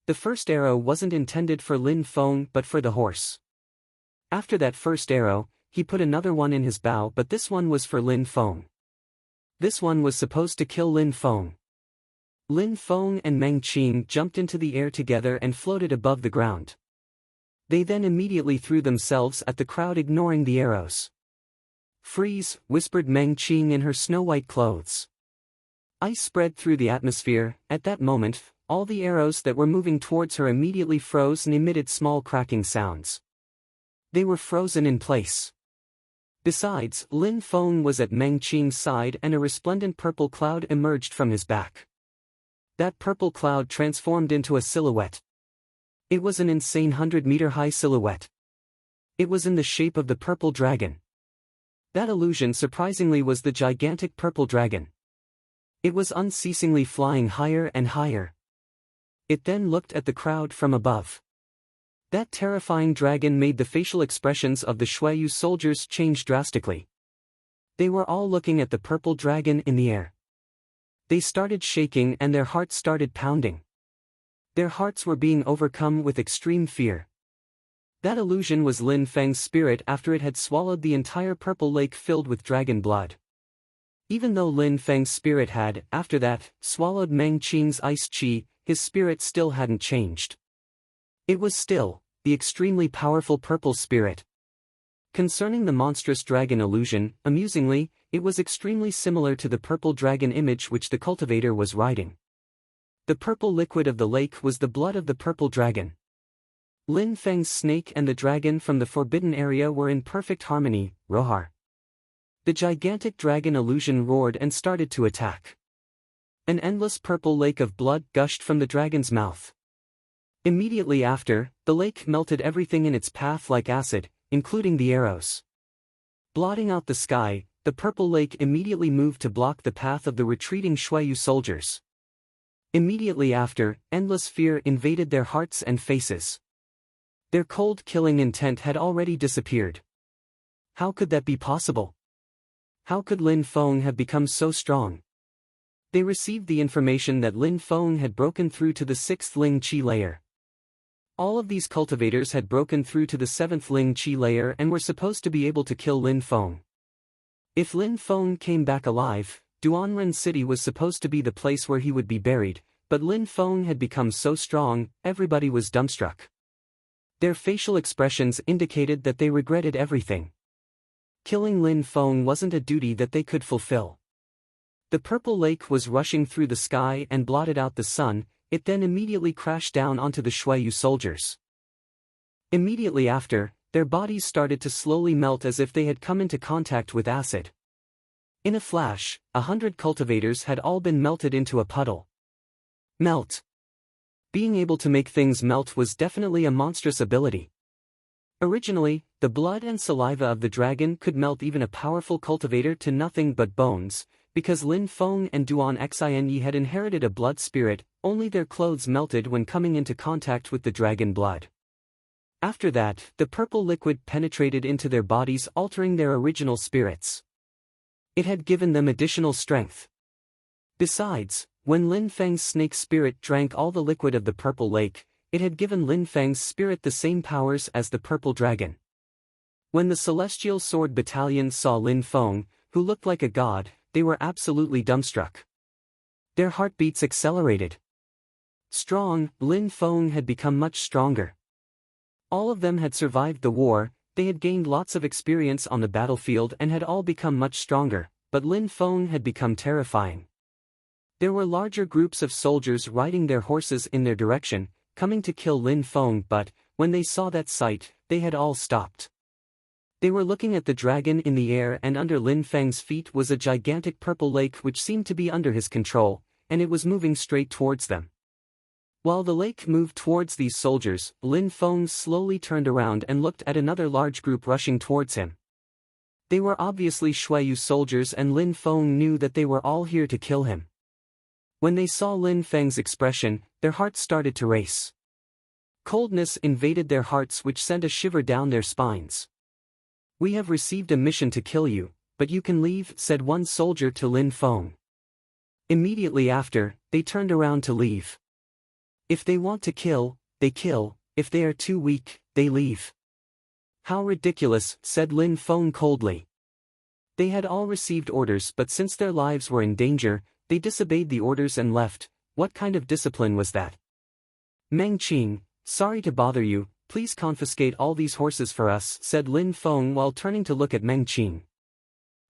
The first arrow wasn't intended for Lin Feng but for the horse. After that first arrow, he put another one in his bow, but this one was for Lin Feng. This one was supposed to kill Lin Feng. Lin Feng and Meng Qing jumped into the air together and floated above the ground. They then immediately threw themselves at the crowd, ignoring the arrows. "Freeze," whispered Meng Qing in her snow-white clothes. Ice spread through the atmosphere. At that moment, all the arrows that were moving towards her immediately froze and emitted small cracking sounds. They were frozen in place. Besides, Lin Feng was at Meng Qing's side and a resplendent purple cloud emerged from his back. That purple cloud transformed into a silhouette. It was an insane 100-meter-high silhouette. It was in the shape of the purple dragon. That illusion surprisingly was the gigantic purple dragon. It was unceasingly flying higher and higher. It then looked at the crowd from above. That terrifying dragon made the facial expressions of the Shuayu soldiers change drastically. They were all looking at the purple dragon in the air. They started shaking and their hearts started pounding. Their hearts were being overcome with extreme fear. That illusion was Lin Feng's spirit after it had swallowed the entire purple lake filled with dragon blood. Even though Lin Feng's spirit had, after that, swallowed Meng Qing's ice chi, his spirit still hadn't changed. It was still the extremely powerful purple spirit. Concerning the monstrous dragon illusion, amusingly, it was extremely similar to the purple dragon image which the cultivator was riding. The purple liquid of the lake was the blood of the purple dragon. Lin Feng's snake and the dragon from the forbidden area were in perfect harmony. Roar. The gigantic dragon illusion roared and started to attack. An endless purple lake of blood gushed from the dragon's mouth. Immediately after, the lake melted everything in its path like acid, including the arrows. Blotting out the sky, the purple lake immediately moved to block the path of the retreating Shuayu soldiers. Immediately after, endless fear invaded their hearts and faces. Their cold killing intent had already disappeared. How could that be possible? How could Lin Feng have become so strong? They received the information that Lin Feng had broken through to the 6th Ling Qi layer. All of these cultivators had broken through to the 7th Ling Qi layer and were supposed to be able to kill Lin Feng. If Lin Feng came back alive, Duanren City was supposed to be the place where he would be buried, but Lin Feng had become so strong, everybody was dumbstruck. Their facial expressions indicated that they regretted everything. Killing Lin Feng wasn't a duty that they could fulfill. The purple lake was rushing through the sky and blotted out the sun. It then immediately crashed down onto the Shuayu soldiers. Immediately after, their bodies started to slowly melt as if they had come into contact with acid. In a flash, 100 cultivators had all been melted into a puddle. Melt. Being able to make things melt was definitely a monstrous ability. Originally, the blood and saliva of the dragon could melt even a powerful cultivator to nothing but bones. Because Lin Feng and Duan Xinyi had inherited a blood spirit, only their clothes melted when coming into contact with the dragon blood. After that, the purple liquid penetrated into their bodies, altering their original spirits. It had given them additional strength. Besides, when Lin Feng's snake spirit drank all the liquid of the purple lake, it had given Lin Feng's spirit the same powers as the purple dragon. When the Celestial Sword Battalion saw Lin Feng, who looked like a god, they were absolutely dumbstruck. Their heartbeats accelerated. Strong, Lin Feng had become much stronger. All of them had survived the war, they had gained lots of experience on the battlefield and had all become much stronger, but Lin Feng had become terrifying. There were larger groups of soldiers riding their horses in their direction, coming to kill Lin Feng, but, when they saw that sight, they had all stopped. They were looking at the dragon in the air, and under Lin Feng's feet was a gigantic purple lake which seemed to be under his control, and it was moving straight towards them. While the lake moved towards these soldiers, Lin Feng slowly turned around and looked at another large group rushing towards him. They were obviously Shuayu soldiers, and Lin Feng knew that they were all here to kill him. When they saw Lin Feng's expression, their hearts started to race. Coldness invaded their hearts which sent a shiver down their spines. "We have received a mission to kill you, but you can leave," said one soldier to Lin Feng. Immediately after, they turned around to leave. If they want to kill, they kill, if they are too weak, they leave. How ridiculous, said Lin Feng coldly. They had all received orders, but since their lives were in danger, they disobeyed the orders and left. What kind of discipline was that? Meng Qing, sorry to bother you, please confiscate all these horses for us, said Lin Feng while turning to look at Meng Qing.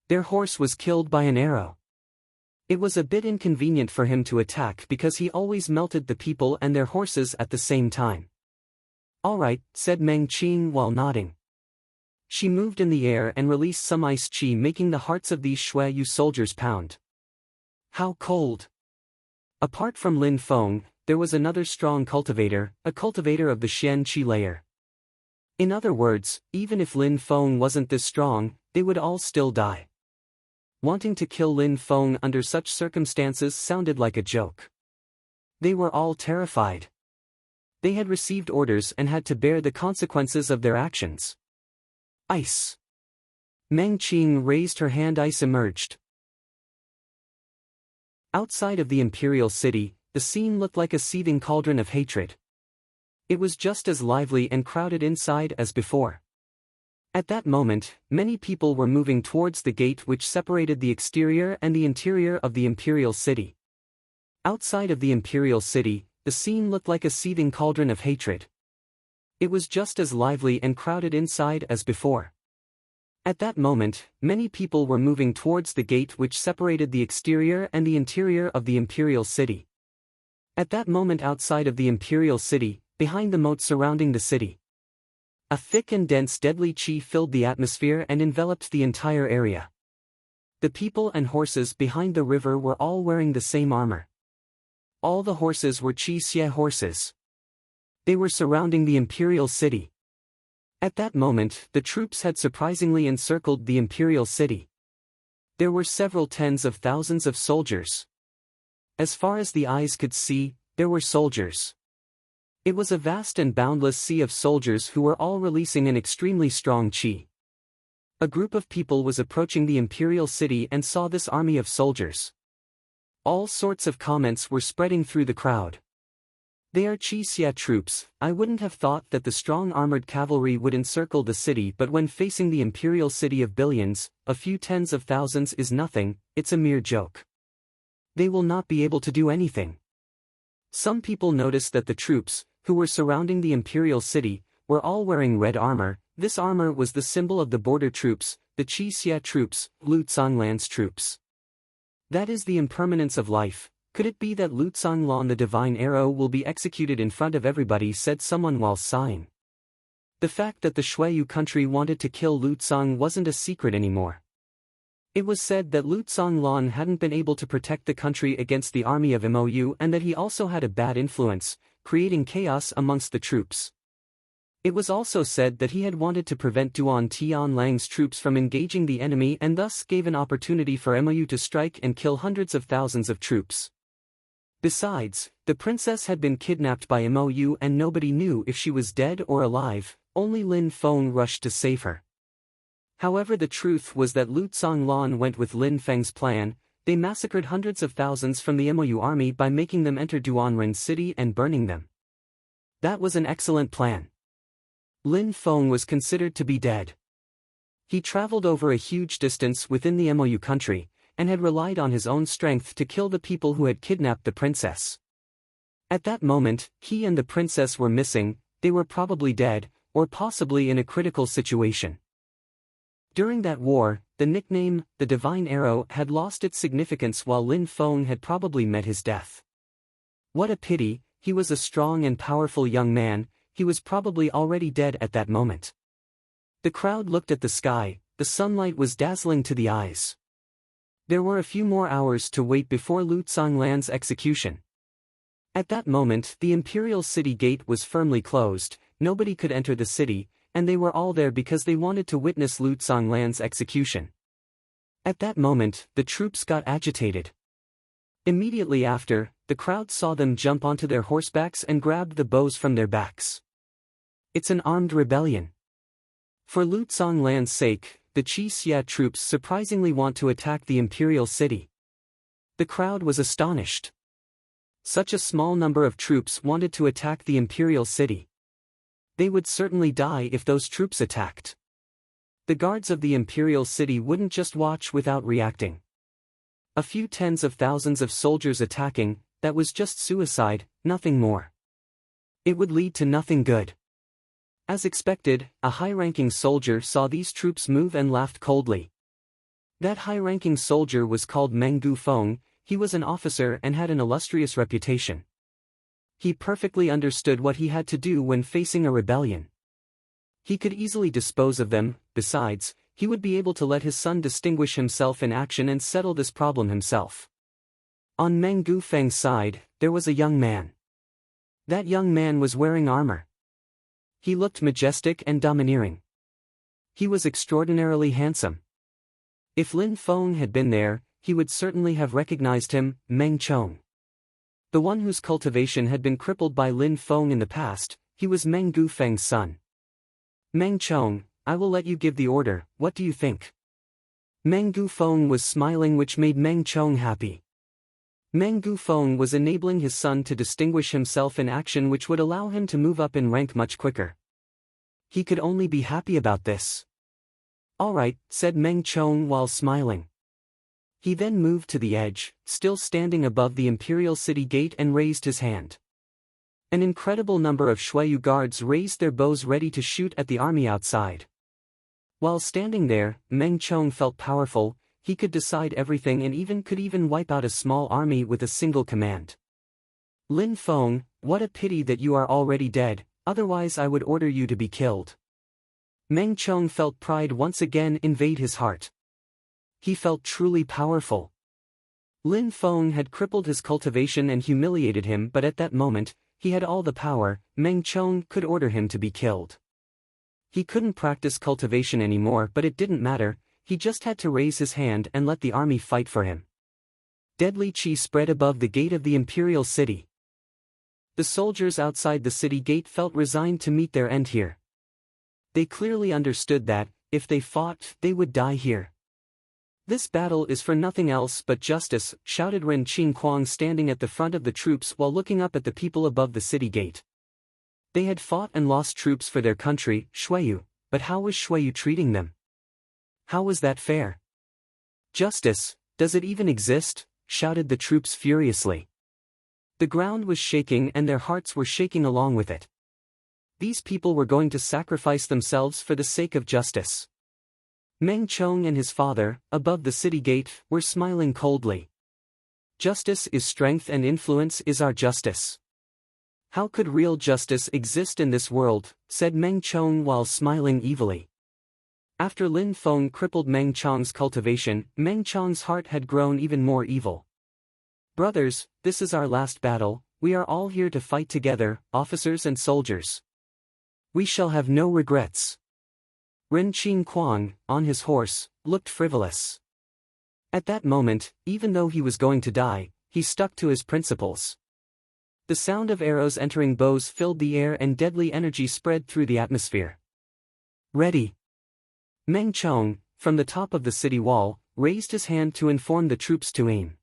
Their horse was killed by an arrow. It was a bit inconvenient for him to attack because he always melted the people and their horses at the same time. All right, said Meng Qing while nodding. She moved in the air and released some ice chi, making the hearts of these Shui Yu soldiers pound. How cold! Apart from Lin Feng, there was another strong cultivator, a cultivator of the Xian Qi layer. In other words, even if Lin Feng wasn't this strong, they would all still die. Wanting to kill Lin Feng under such circumstances sounded like a joke. They were all terrified. They had received orders and had to bear the consequences of their actions. Ice. Meng Qing raised her hand. Ice emerged. Outside of the imperial city, the scene looked like a seething cauldron of hatred. It was just as lively and crowded inside as before. At that moment, many people were moving towards the gate which separated the exterior and the interior of the imperial city. Outside of the imperial city, the scene looked like a seething cauldron of hatred. It was just as lively and crowded inside as before. At that moment, many people were moving towards the gate which separated the exterior and the interior of the imperial city. At that moment, outside of the imperial city, behind the moat surrounding the city, a thick and dense deadly qi filled the atmosphere and enveloped the entire area. The people and horses behind the river were all wearing the same armor. All the horses were qi xie horses. They were surrounding the imperial city. At that moment, the troops had surprisingly encircled the imperial city. There were several tens of thousands of soldiers. As far as the eyes could see, there were soldiers. It was a vast and boundless sea of soldiers who were all releasing an extremely strong qi. A group of people was approaching the imperial city and saw this army of soldiers. All sorts of comments were spreading through the crowd. They are Qi Xia troops. I wouldn't have thought that the strong armored cavalry would encircle the city, but when facing the imperial city of billions, a few tens of thousands is nothing, it's a mere joke. They will not be able to do anything. Some people noticed that the troops, who were surrounding the imperial city, were all wearing red armor. This armor was the symbol of the border troops, the Qi Xia troops, Lu Zonglan's troops. That is the impermanence of life. Could it be that Lu Zonglan, the divine arrow, will be executed in front of everybody, said someone while sighing. The fact that the Shuiyu country wanted to kill Lu Zong wasn't a secret anymore. It was said that Lu Zonglan hadn't been able to protect the country against the army of Mou and that he also had a bad influence, creating chaos amongst the troops. It was also said that he had wanted to prevent Duan Tianlang's troops from engaging the enemy and thus gave an opportunity for Mou to strike and kill hundreds of thousands of troops. Besides, the princess had been kidnapped by Mou and nobody knew if she was dead or alive. Only Lin Feng rushed to save her. However, the truth was that Lu Zonglan went with Lin Feng's plan. They massacred hundreds of thousands from the Mou army by making them enter Duanren city and burning them. That was an excellent plan. Lin Feng was considered to be dead. He traveled over a huge distance within the Mou country, and had relied on his own strength to kill the people who had kidnapped the princess. At that moment, he and the princess were missing. They were probably dead, or possibly in a critical situation. During that war, the nickname, the Divine Arrow, had lost its significance while Lin Feng had probably met his death. What a pity, he was a strong and powerful young man, he was probably already dead at that moment. The crowd looked at the sky, the sunlight was dazzling to the eyes. There were a few more hours to wait before Lu Zonglan's execution. At that moment, the imperial city gate was firmly closed, nobody could enter the city, and they were all there because they wanted to witness Lu Zonglan's execution. At that moment, the troops got agitated. Immediately after, the crowd saw them jump onto their horsebacks and grabbed the bows from their backs. It's an armed rebellion. For Lu Zonglan's sake, the Qi Xia troops surprisingly want to attack the imperial city. The crowd was astonished. Such a small number of troops wanted to attack the imperial city. They would certainly die if those troops attacked. The guards of the imperial city wouldn't just watch without reacting. A few tens of thousands of soldiers attacking, that was just suicide, nothing more. It would lead to nothing good. As expected, a high-ranking soldier saw these troops move and laughed coldly. That high-ranking soldier was called Meng Gufeng. He was an officer and had an illustrious reputation. He perfectly understood what he had to do when facing a rebellion. He could easily dispose of them. Besides, he would be able to let his son distinguish himself in action and settle this problem himself. On Meng Gufeng's side, there was a young man. That young man was wearing armor. He looked majestic and domineering. He was extraordinarily handsome. If Lin Feng had been there, he would certainly have recognized him, Meng Chong. The one whose cultivation had been crippled by Lin Feng in the past, he was Meng Gufeng's son. Meng Chong, I will let you give the order, what do you think? Meng Gufeng was smiling, which made Meng Chong happy. Meng Gufeng was enabling his son to distinguish himself in action, which would allow him to move up in rank much quicker. He could only be happy about this. All right, said Meng Chong while smiling. He then moved to the edge, still standing above the imperial city gate, and raised his hand. An incredible number of Shuayu guards raised their bows ready to shoot at the army outside. While standing there, Meng Chong felt powerful. He could decide everything and could even wipe out a small army with a single command. Lin Feng, what a pity that you are already dead, otherwise I would order you to be killed. Meng Chong felt pride once again invade his heart. He felt truly powerful. Lin Feng had crippled his cultivation and humiliated him, but at that moment, he had all the power. Meng Chong could order him to be killed. He couldn't practice cultivation anymore, but it didn't matter. He just had to raise his hand and let the army fight for him. Deadly chi spread above the gate of the imperial city. The soldiers outside the city gate felt resigned to meet their end here. They clearly understood that, if they fought, they would die here. This battle is for nothing else but justice, shouted Ren Qingquang, standing at the front of the troops while looking up at the people above the city gate. They had fought and lost troops for their country, Shuayu, but how was Shuayu treating them? How was that fair? Justice, does it even exist? Shouted the troops furiously. The ground was shaking and their hearts were shaking along with it. These people were going to sacrifice themselves for the sake of justice. Meng Chong and his father, above the city gate, were smiling coldly. Justice is strength and influence is our justice. How could real justice exist in this world? Said Meng Chong while smiling evilly. After Lin Feng crippled Meng Chong's cultivation, Meng Chong's heart had grown even more evil. Brothers, this is our last battle. We are all here to fight together, officers and soldiers. We shall have no regrets. Ren Qingquang, on his horse, looked frivolous. At that moment, even though he was going to die, he stuck to his principles. The sound of arrows entering bows filled the air and deadly energy spread through the atmosphere. Ready. Meng Chong, from the top of the city wall, raised his hand to inform the troops to aim.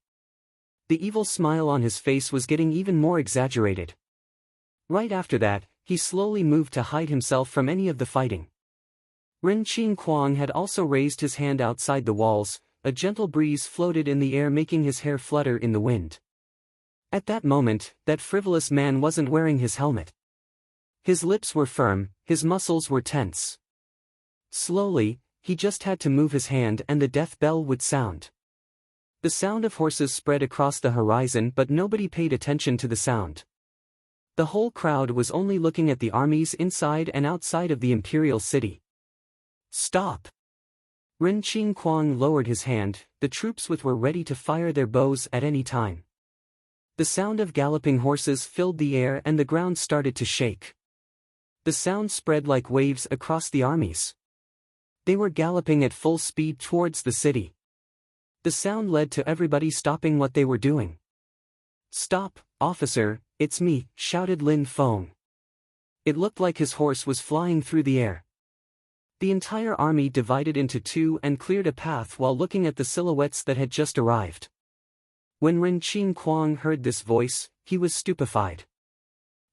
The evil smile on his face was getting even more exaggerated. Right after that, he slowly moved to hide himself from any of the fighting. Ren Qingquang had also raised his hand outside the walls. A gentle breeze floated in the air, making his hair flutter in the wind. At that moment, that frivolous man wasn't wearing his helmet. His lips were firm, his muscles were tense. Slowly, he just had to move his hand and the death bell would sound. The sound of horses spread across the horizon, but nobody paid attention to the sound. The whole crowd was only looking at the armies inside and outside of the imperial city. Stop! Ren Qingquang lowered his hand. The troops were ready to fire their bows at any time. The sound of galloping horses filled the air and the ground started to shake. The sound spread like waves across the armies. They were galloping at full speed towards the city. The sound led to everybody stopping what they were doing. Stop, officer, it's me, shouted Lin Feng. It looked like his horse was flying through the air. The entire army divided into two and cleared a path while looking at the silhouettes that had just arrived. When Ren Qingquang heard this voice, he was stupefied.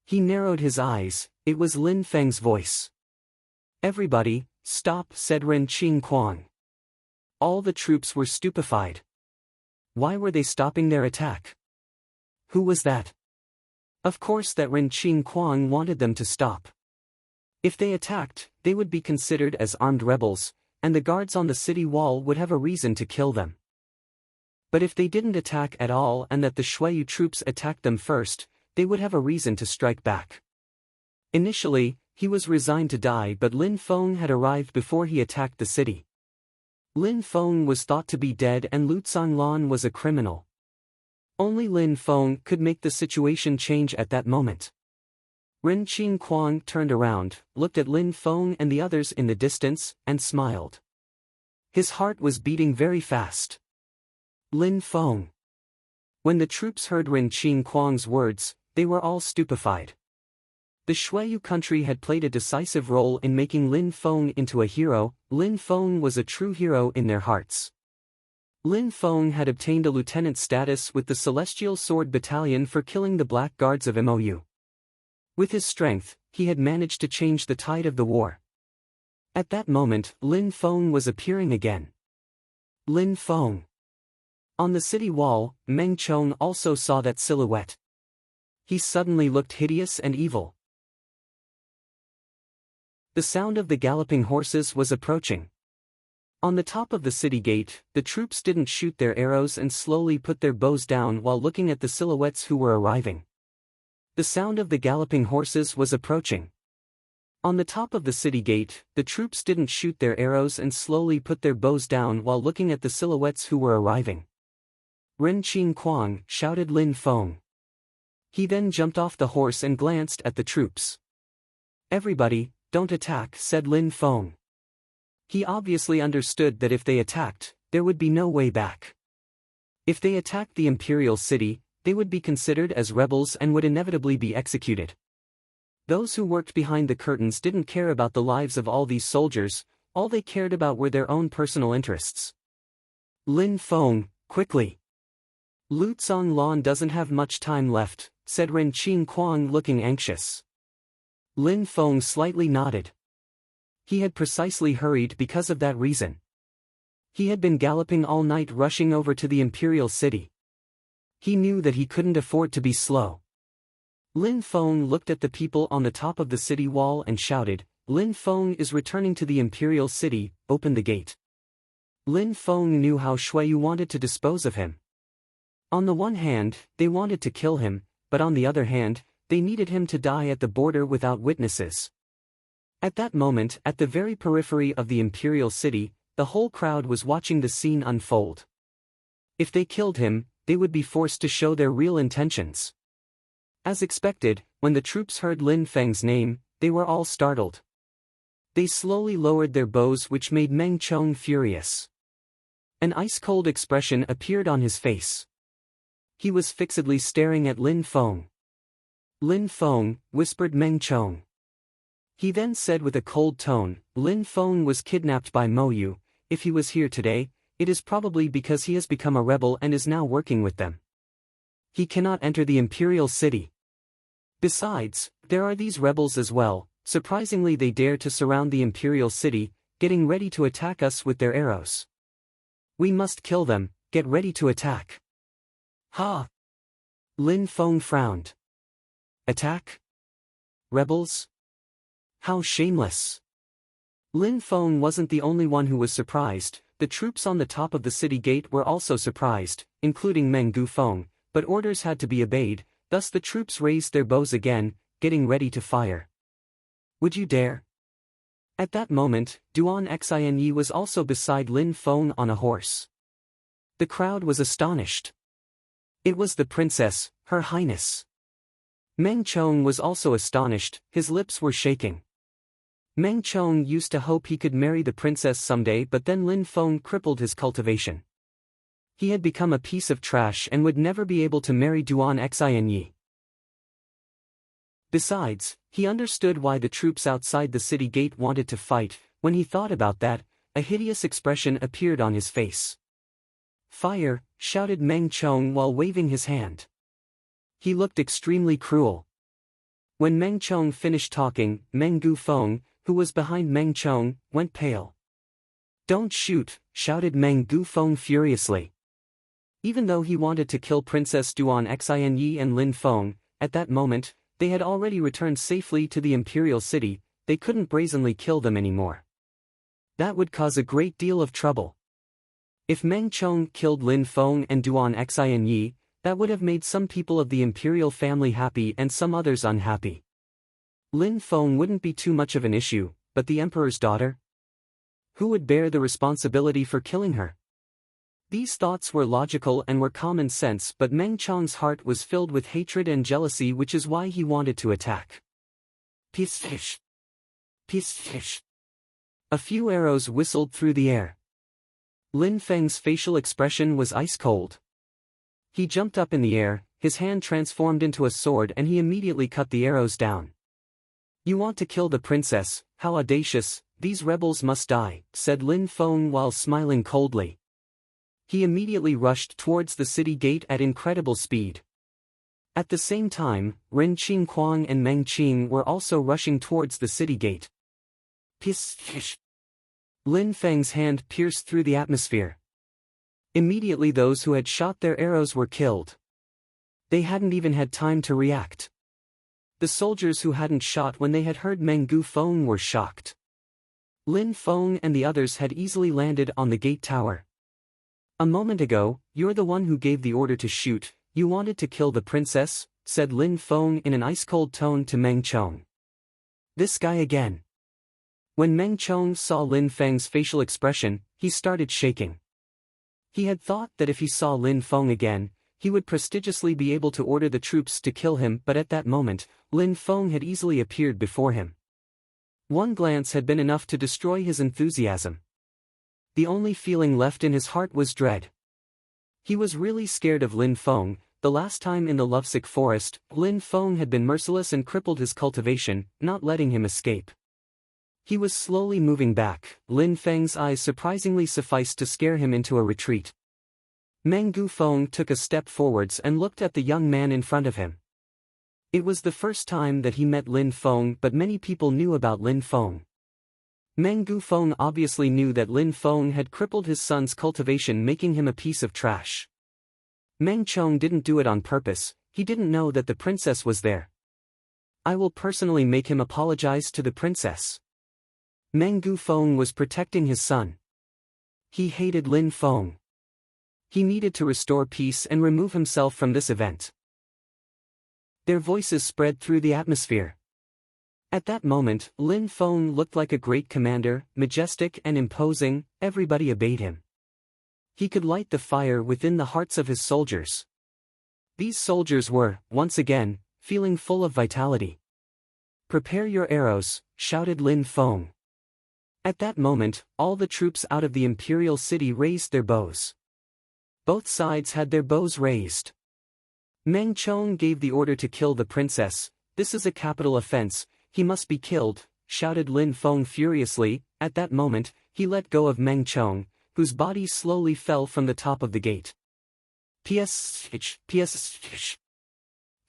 He narrowed his eyes, it was Lin Feng's voice. "Everybody, stop," said Ren Qingquang. All the troops were stupefied. Why were they stopping their attack? Who was that? Of course that Ren Qingquang wanted them to stop. If they attacked, they would be considered as armed rebels, and the guards on the city wall would have a reason to kill them. But if they didn't attack at all and that the Shuiyu troops attacked them first, they would have a reason to strike back. Initially, he was resigned to die, but Lin Feng had arrived before he attacked the city. Lin Feng was thought to be dead and Lu Zhonglan was a criminal. Only Lin Feng could make the situation change at that moment. Ren Qingquang turned around, looked at Lin Feng and the others in the distance, and smiled. His heart was beating very fast. Lin Feng. When the troops heard Ren Qingquang's words, they were all stupefied. The Shuiyu country had played a decisive role in making Lin Feng into a hero. Lin Feng was a true hero in their hearts. Lin Feng had obtained a lieutenant status with the Celestial Sword Battalion for killing the Black Guards of Mou. With his strength, he had managed to change the tide of the war. At that moment, Lin Feng was appearing again. Lin Feng. On the city wall, Meng Chong also saw that silhouette. He suddenly looked hideous and evil. The sound of the galloping horses was approaching. On the top of the city gate, the troops didn't shoot their arrows and slowly put their bows down while looking at the silhouettes who were arriving. The sound of the galloping horses was approaching. On the top of the city gate, the troops didn't shoot their arrows and slowly put their bows down while looking at the silhouettes who were arriving. "Ren Qingquang," shouted Lin Feng. He then jumped off the horse and glanced at the troops. "Everybody, don't attack," said Lin Feng. He obviously understood that if they attacked, there would be no way back. If they attacked the imperial city, they would be considered as rebels and would inevitably be executed. Those who worked behind the curtains didn't care about the lives of all these soldiers, all they cared about were their own personal interests. "Lin Feng, quickly. Lu Zhonglan doesn't have much time left," said Ren Qingquang looking anxious. Lin Feng slightly nodded. He had precisely hurried because of that reason. He had been galloping all night rushing over to the imperial city. He knew that he couldn't afford to be slow. Lin Feng looked at the people on the top of the city wall and shouted, "Lin Feng is returning to the imperial city, open the gate." Lin Feng knew how Shuiyu wanted to dispose of him. On the one hand, they wanted to kill him, but on the other hand, they needed him to die at the border without witnesses. At that moment, at the very periphery of the imperial city, the whole crowd was watching the scene unfold. If they killed him, they would be forced to show their real intentions. As expected, when the troops heard Lin Feng's name, they were all startled. They slowly lowered their bows, which made Meng Chong furious. An ice-cold expression appeared on his face. He was fixedly staring at Lin Feng. "Lin Feng," whispered Meng Chong. He then said with a cold tone, "Lin Feng was kidnapped by Mou. If he was here today, it is probably because he has become a rebel and is now working with them. He cannot enter the imperial city. Besides, there are these rebels as well. Surprisingly, they dare to surround the imperial city, getting ready to attack us with their arrows. We must kill them, get ready to attack." "Ha!" Lin Feng frowned. "Attack? Rebels? How shameless!" Lin Feng wasn't the only one who was surprised. The troops on the top of the city gate were also surprised, including Meng Gufeng, but orders had to be obeyed, thus the troops raised their bows again, getting ready to fire. "Would you dare?" At that moment, Duan Xinyi was also beside Lin Feng on a horse. The crowd was astonished. It was the princess, Her Highness. Meng Chong was also astonished, his lips were shaking. Meng Chong used to hope he could marry the princess someday, but then Lin Feng crippled his cultivation. He had become a piece of trash and would never be able to marry Duan Xinyi. Besides, he understood why the troops outside the city gate wanted to fight. When he thought about that, a hideous expression appeared on his face. "Fire!" shouted Meng Chong while waving his hand. He looked extremely cruel. When Meng Chong finished talking, Meng Gufeng, who was behind Meng Chong, went pale. "Don't shoot," shouted Meng Gufeng furiously. Even though he wanted to kill Princess Duan Xinyi and Lin Feng, at that moment, they had already returned safely to the imperial city. They couldn't brazenly kill them anymore. That would cause a great deal of trouble. If Meng Chong killed Lin Feng and Duan Xinyi, that would have made some people of the imperial family happy and some others unhappy. Lin Feng wouldn't be too much of an issue, but the emperor's daughter? Who would bear the responsibility for killing her? These thoughts were logical and were common sense, but Meng Chong's heart was filled with hatred and jealousy, which is why he wanted to attack. Peace fish. Peace fish. A few arrows whistled through the air. Lin Feng's facial expression was ice cold. He jumped up in the air, his hand transformed into a sword, and he immediately cut the arrows down. "You want to kill the princess, how audacious, these rebels must die," said Lin Feng while smiling coldly. He immediately rushed towards the city gate at incredible speed. At the same time, Ren Qingquang and Meng Qing were also rushing towards the city gate. Pish! Lin Feng's hand pierced through the atmosphere. Immediately those who had shot their arrows were killed. They hadn't even had time to react. The soldiers who hadn't shot when they had heard Meng Gufeng were shocked. Lin Feng and the others had easily landed on the gate tower. "A moment ago, you're the one who gave the order to shoot. You wanted to kill the princess," said Lin Feng in an ice-cold tone to Meng Chong. "This guy again." When Meng Chong saw Lin Feng's facial expression, he started shaking. He had thought that if he saw Lin Feng again, he would prestigiously be able to order the troops to kill him, but at that moment, Lin Feng had easily appeared before him. One glance had been enough to destroy his enthusiasm. The only feeling left in his heart was dread. He was really scared of Lin Feng. The last time in the lovesick forest, Lin Feng had been merciless and crippled his cultivation, not letting him escape. He was slowly moving back. Lin Feng's eyes surprisingly sufficed to scare him into a retreat. Meng Gufeng took a step forwards and looked at the young man in front of him. It was the first time that he met Lin Feng, but many people knew about Lin Feng. Meng Gufeng obviously knew that Lin Feng had crippled his son's cultivation, making him a piece of trash. Meng Chong didn't do it on purpose, he didn't know that the princess was there. "I will personally make him apologize to the princess." Meng Gufeng was protecting his son. He hated Lin Feng. He needed to restore peace and remove himself from this event. Their voices spread through the atmosphere. At that moment, Lin Feng looked like a great commander, majestic and imposing. Everybody obeyed him. He could light the fire within the hearts of his soldiers. These soldiers were, once again, feeling full of vitality. "Prepare your arrows," shouted Lin Feng. At that moment, all the troops out of the imperial city raised their bows. Both sides had their bows raised. Meng Chong gave the order to kill the princess. "This is a capital offense, he must be killed," shouted Lin Feng furiously. At that moment, he let go of Meng Chong, whose body slowly fell from the top of the gate. Ps.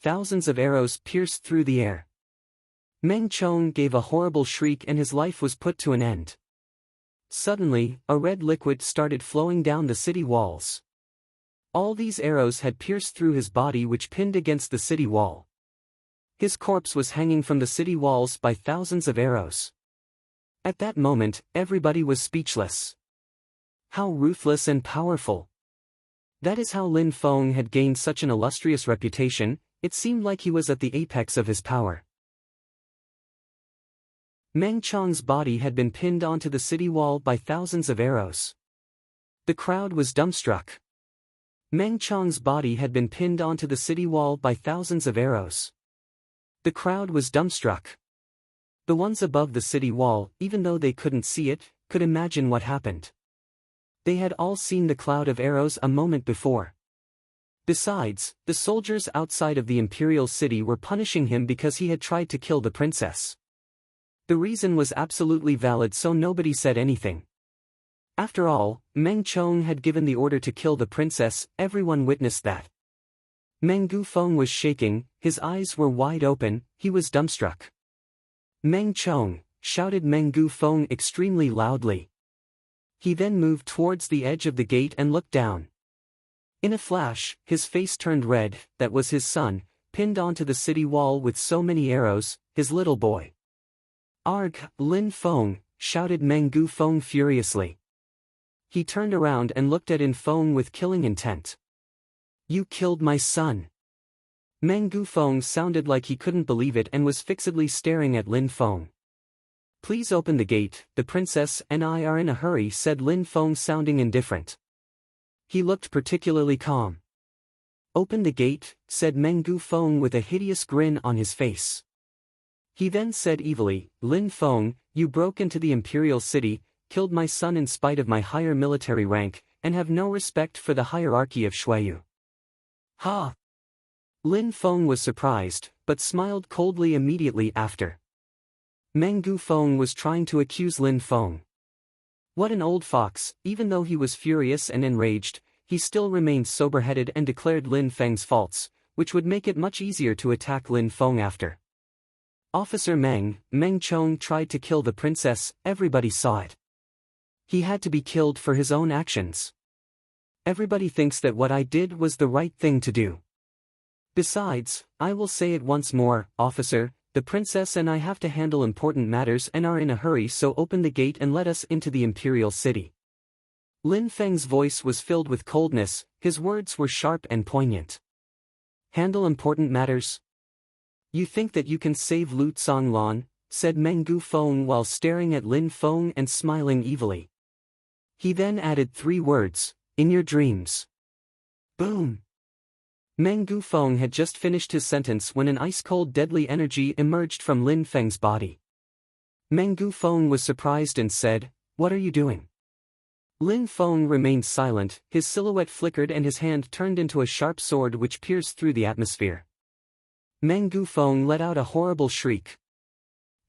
Thousands of arrows pierced through the air. Meng Chong gave a horrible shriek and his life was put to an end. Suddenly, a red liquid started flowing down the city walls. All these arrows had pierced through his body, which pinned against the city wall. His corpse was hanging from the city walls by thousands of arrows. At that moment, everybody was speechless. How ruthless and powerful! That is how Lin Feng had gained such an illustrious reputation. It seemed like he was at the apex of his power. Meng Chong's body had been pinned onto the city wall by thousands of arrows. The crowd was dumbstruck. Meng Chong's body had been pinned onto the city wall by thousands of arrows. The crowd was dumbstruck. The ones above the city wall, even though they couldn't see it, could imagine what happened. They had all seen the cloud of arrows a moment before. Besides, the soldiers outside of the imperial city were punishing him because he had tried to kill the princess. The reason was absolutely valid, so nobody said anything. After all, Meng Chong had given the order to kill the princess. Everyone witnessed that. Meng Gufeng was shaking, his eyes were wide open, he was dumbstruck. "Meng Chong," shouted Meng Gufeng extremely loudly. He then moved towards the edge of the gate and looked down. In a flash, his face turned red, that was his son, pinned onto the city wall with so many arrows, his little boy. "Arg, Lin Feng," shouted Meng Gufeng furiously. He turned around and looked at In Feng with killing intent. "You killed my son." Meng Gufeng sounded like he couldn't believe it and was fixedly staring at Lin Feng. "Please open the gate, the princess and I are in a hurry," said Lin Feng sounding indifferent. He looked particularly calm. "Open the gate," said Meng Gufeng with a hideous grin on his face. He then said evilly, "Lin Feng, you broke into the imperial city, killed my son in spite of my higher military rank, and have no respect for the hierarchy of Shuayu." "Ha!" Lin Feng was surprised, but smiled coldly immediately after. Meng Gufeng was trying to accuse Lin Feng. What an old fox! Even though he was furious and enraged, he still remained sober-headed and declared Lin Feng's faults, which would make it much easier to attack Lin Feng after. "Officer Meng Chong tried to kill the princess, everybody saw it. He had to be killed for his own actions. Everybody thinks that what I did was the right thing to do. Besides, I will say it once more, officer, the princess and I have to handle important matters and are in a hurry, so open the gate and let us into the imperial city." Lin Feng's voice was filled with coldness, his words were sharp and poignant. "Handle important matters? You think that you can save Lu Tsonglan?" said Meng Gufeng while staring at Lin Feng and smiling evilly. He then added 3 words, "In your dreams." Boom! Meng Gufeng had just finished his sentence when an ice-cold deadly energy emerged from Lin Feng's body. Meng Gufeng was surprised and said, "What are you doing?" Lin Feng remained silent, his silhouette flickered and his hand turned into a sharp sword which pierced through the atmosphere. Meng Gufeng let out a horrible shriek.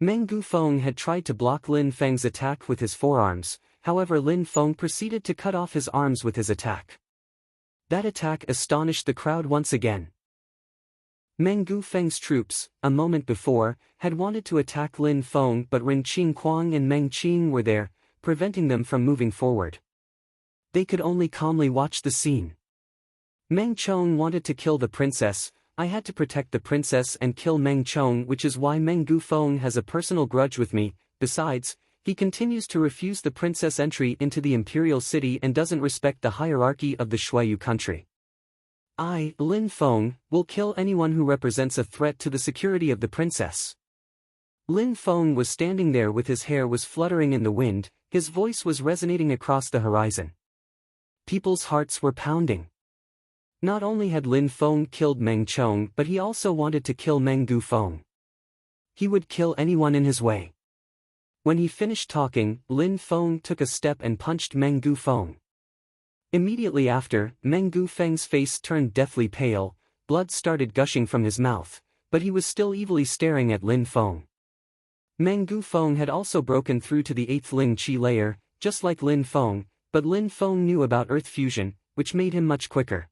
Meng Gufeng had tried to block Lin Feng's attack with his forearms, however Lin Feng proceeded to cut off his arms with his attack. That attack astonished the crowd once again. Meng Gufeng's troops, a moment before, had wanted to attack Lin Feng but Ren Qingquang and Meng Qing were there, preventing them from moving forward. They could only calmly watch the scene. Meng Chong wanted to kill the princess. "I had to protect the princess and kill Meng Chong, which is why Meng Gufeng has a personal grudge with me. Besides, he continues to refuse the princess entry into the imperial city and doesn't respect the hierarchy of the Shuayu country. I, Lin Feng, will kill anyone who represents a threat to the security of the princess." Lin Feng was standing there with his hair was fluttering in the wind, his voice was resonating across the horizon. People's hearts were pounding. Not only had Lin Feng killed Meng Chong but he also wanted to kill Meng Gufeng. He would kill anyone in his way. When he finished talking, Lin Feng took a step and punched Meng Gufeng. Immediately after, Meng Gufeng's face turned deathly pale, blood started gushing from his mouth, but he was still evilly staring at Lin Feng. Meng Gufeng had also broken through to the 8th Ling Qi layer, just like Lin Feng, but Lin Feng knew about earth fusion, which made him much quicker.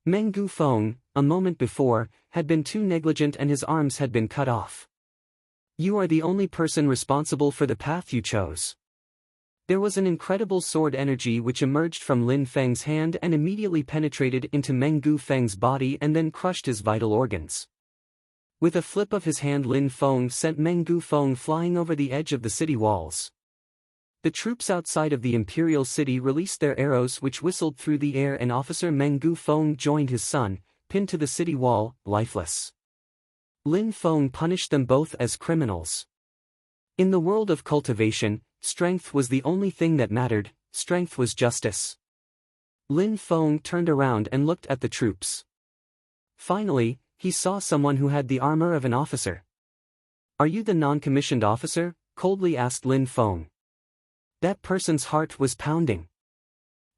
Meng Gufeng, a moment before, had been too negligent and his arms had been cut off. "You are the only person responsible for the path you chose." There was an incredible sword energy which emerged from Lin Feng's hand and immediately penetrated into Meng Gufeng's body and then crushed his vital organs. With a flip of his hand, Lin Feng sent Meng Gufeng flying over the edge of the city walls. The troops outside of the imperial city released their arrows which whistled through the air and Officer Meng Gufeng joined his son, pinned to the city wall, lifeless. Lin Feng punished them both as criminals. In the world of cultivation, strength was the only thing that mattered, strength was justice. Lin Feng turned around and looked at the troops. Finally, he saw someone who had the armor of an officer. "Are you the non-commissioned officer?" coldly asked Lin Feng. That person's heart was pounding.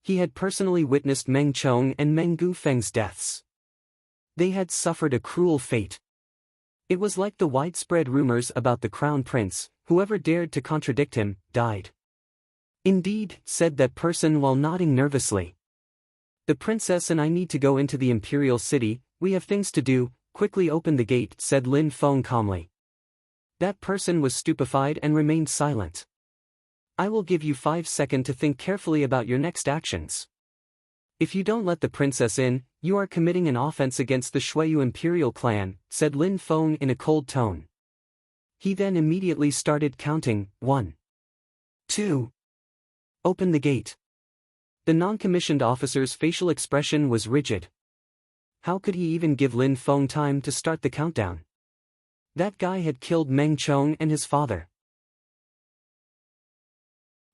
He had personally witnessed Meng Chong and Meng Gufeng's deaths. They had suffered a cruel fate. It was like the widespread rumors about the crown prince, whoever dared to contradict him, died. "Indeed," said that person while nodding nervously. "The princess and I need to go into the imperial city, We have things to do, quickly open the gate, said Lin Feng calmly. That person was stupefied and remained silent. I will give you 5 seconds to think carefully about your next actions. If you don't let the princess in, you are committing an offense against the Shuiyu imperial clan, said Lin Feng in a cold tone. He then immediately started counting, 1, 2. Open the gate. The non-commissioned officer's facial expression was rigid. How could he even give Lin Feng time to start the countdown? That guy had killed Meng Chong and his father.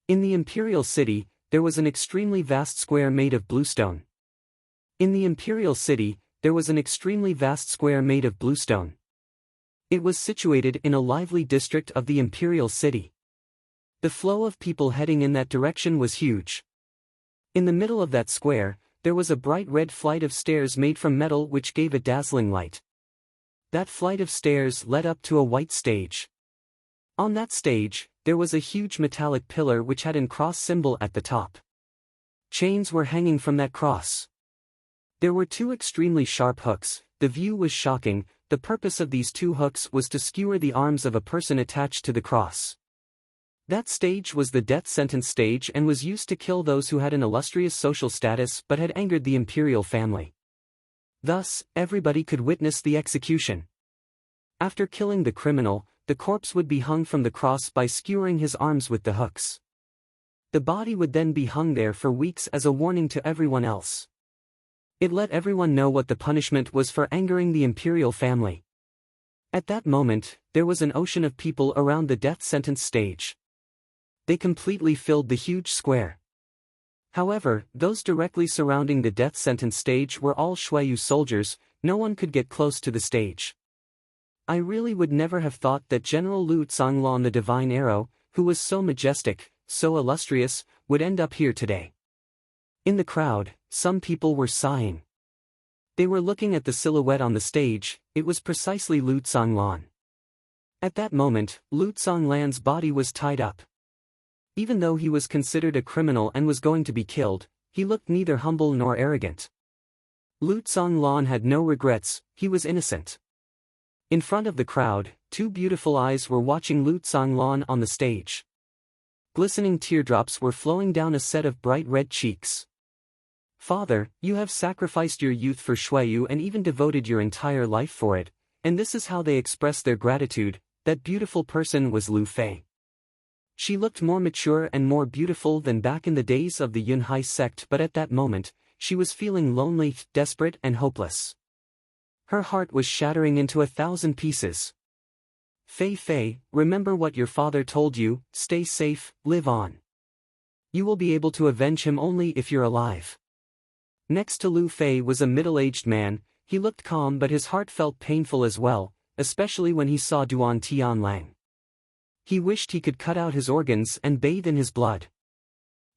In the imperial city, there was an extremely vast square made of bluestone. In the imperial city, there was an extremely vast square made of bluestone. It was situated in a lively district of the imperial city. The flow of people heading in that direction was huge. In the middle of that square, there was a bright red flight of stairs made from metal which gave a dazzling light. That flight of stairs led up to a white stage. On that stage, there was a huge metallic pillar which had an cross symbol at the top. Chains were hanging from that cross. There were 2 extremely sharp hooks. The view was shocking. The purpose of these 2 hooks was to skewer the arms of a person attached to the cross. That stage was the death sentence stage and was used to kill those who had an illustrious social status but had angered the imperial family. Thus, everybody could witness the execution. After killing the criminal, the corpse would be hung from the cross by skewering his arms with the hooks. The body would then be hung there for weeks as a warning to everyone else. It let everyone know what the punishment was for angering the imperial family. At that moment, there was an ocean of people around the death sentence stage. They completely filled the huge square. However, those directly surrounding the death sentence stage were all Shuiyu soldiers. No one could get close to the stage. I really would never have thought that General Lu Zhonglan, the Divine Arrow, who was so majestic, so illustrious, would end up here today. In the crowd, some people were sighing. They were looking at the silhouette on the stage. It was precisely Lu Zhonglan. At that moment, Lu Zhonglan's body was tied up. Even though he was considered a criminal and was going to be killed, he looked neither humble nor arrogant. Lu Zhonglan had no regrets. He was innocent. In front of the crowd, 2 beautiful eyes were watching Lu Zhonglan on the stage. Glistening teardrops were flowing down a set of bright red cheeks. Father, you have sacrificed your youth for Shuiyu and even devoted your entire life for it, and this is how they expressed their gratitude. That beautiful person was Lu Fei. She looked more mature and more beautiful than back in the days of the Yunhai sect, but at that moment, she was feeling lonely, desperate and hopeless. Her heart was shattering into 1,000 pieces. Fei Fei, remember what your father told you, stay safe, live on. You will be able to avenge him only if you're alive. Next to Lu Fei was a middle-aged man. He looked calm but his heart felt painful as well, especially when he saw Duan Tianlang. He wished he could cut out his organs and bathe in his blood.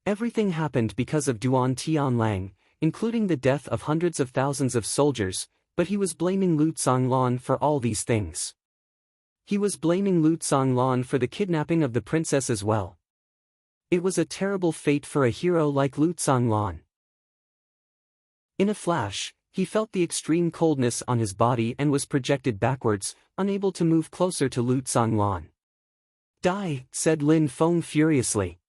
Everything happened because of Duan Tianlang, including the death of hundreds of thousands of soldiers, but he was blaming Lu Zhonglan for all these things. He was blaming Lu Zhonglan for the kidnapping of the princess as well. It was a terrible fate for a hero like Lu Zhonglan. In a flash, he felt the extreme coldness on his body and was projected backwards, unable to move closer to Lu Zhonglan. Die, said Lin Feng furiously.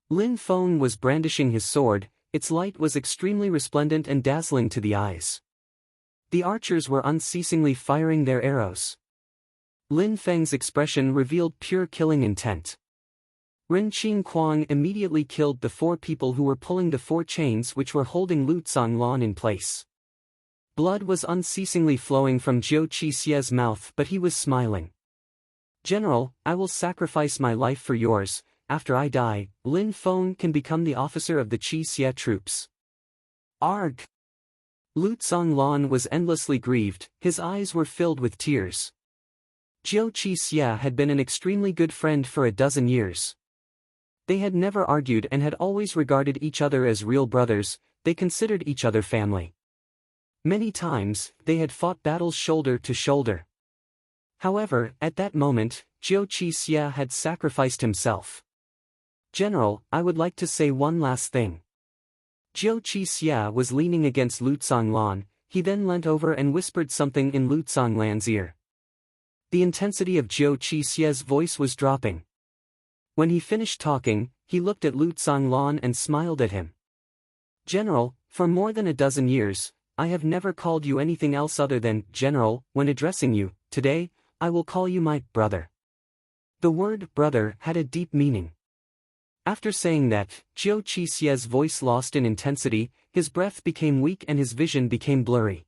Lin Feng was brandishing his sword. Its light was extremely resplendent and dazzling to the eyes. The archers were unceasingly firing their arrows. Lin Feng's expression revealed pure killing intent. Ren Qingquang immediately killed the 4 people who were pulling the 4 chains which were holding Lu Zhonglan in place. Blood was unceasingly flowing from Jiu Qixie's mouth, but he was smiling. General, I will sacrifice my life for yours. After I die, Lin Feng can become the officer of the Qixie troops. Arg! Lu Zhonglan was endlessly grieved. His eyes were filled with tears. Jiu Qixie had been an extremely good friend for a dozen years. They had never argued and had always regarded each other as real brothers. They considered each other family. Many times, they had fought battles shoulder to shoulder. However, at that moment, Jiu Qixie had sacrificed himself. General, I would like to say one last thing. Jiu Qixie was leaning against Lu Zhonglan. he then leant over and whispered something in Lu Zonglan's ear. The intensity of Zhou Qixie's voice was dropping. When he finished talking, he looked at Lu Zonglan and smiled at him. General, for more than a dozen years, I have never called you anything else other than General when addressing you. Today, I will call you my brother. The word brother had a deep meaning. After saying that, Zhou Qixie's voice lost in intensity, his breath became weak and his vision became blurry.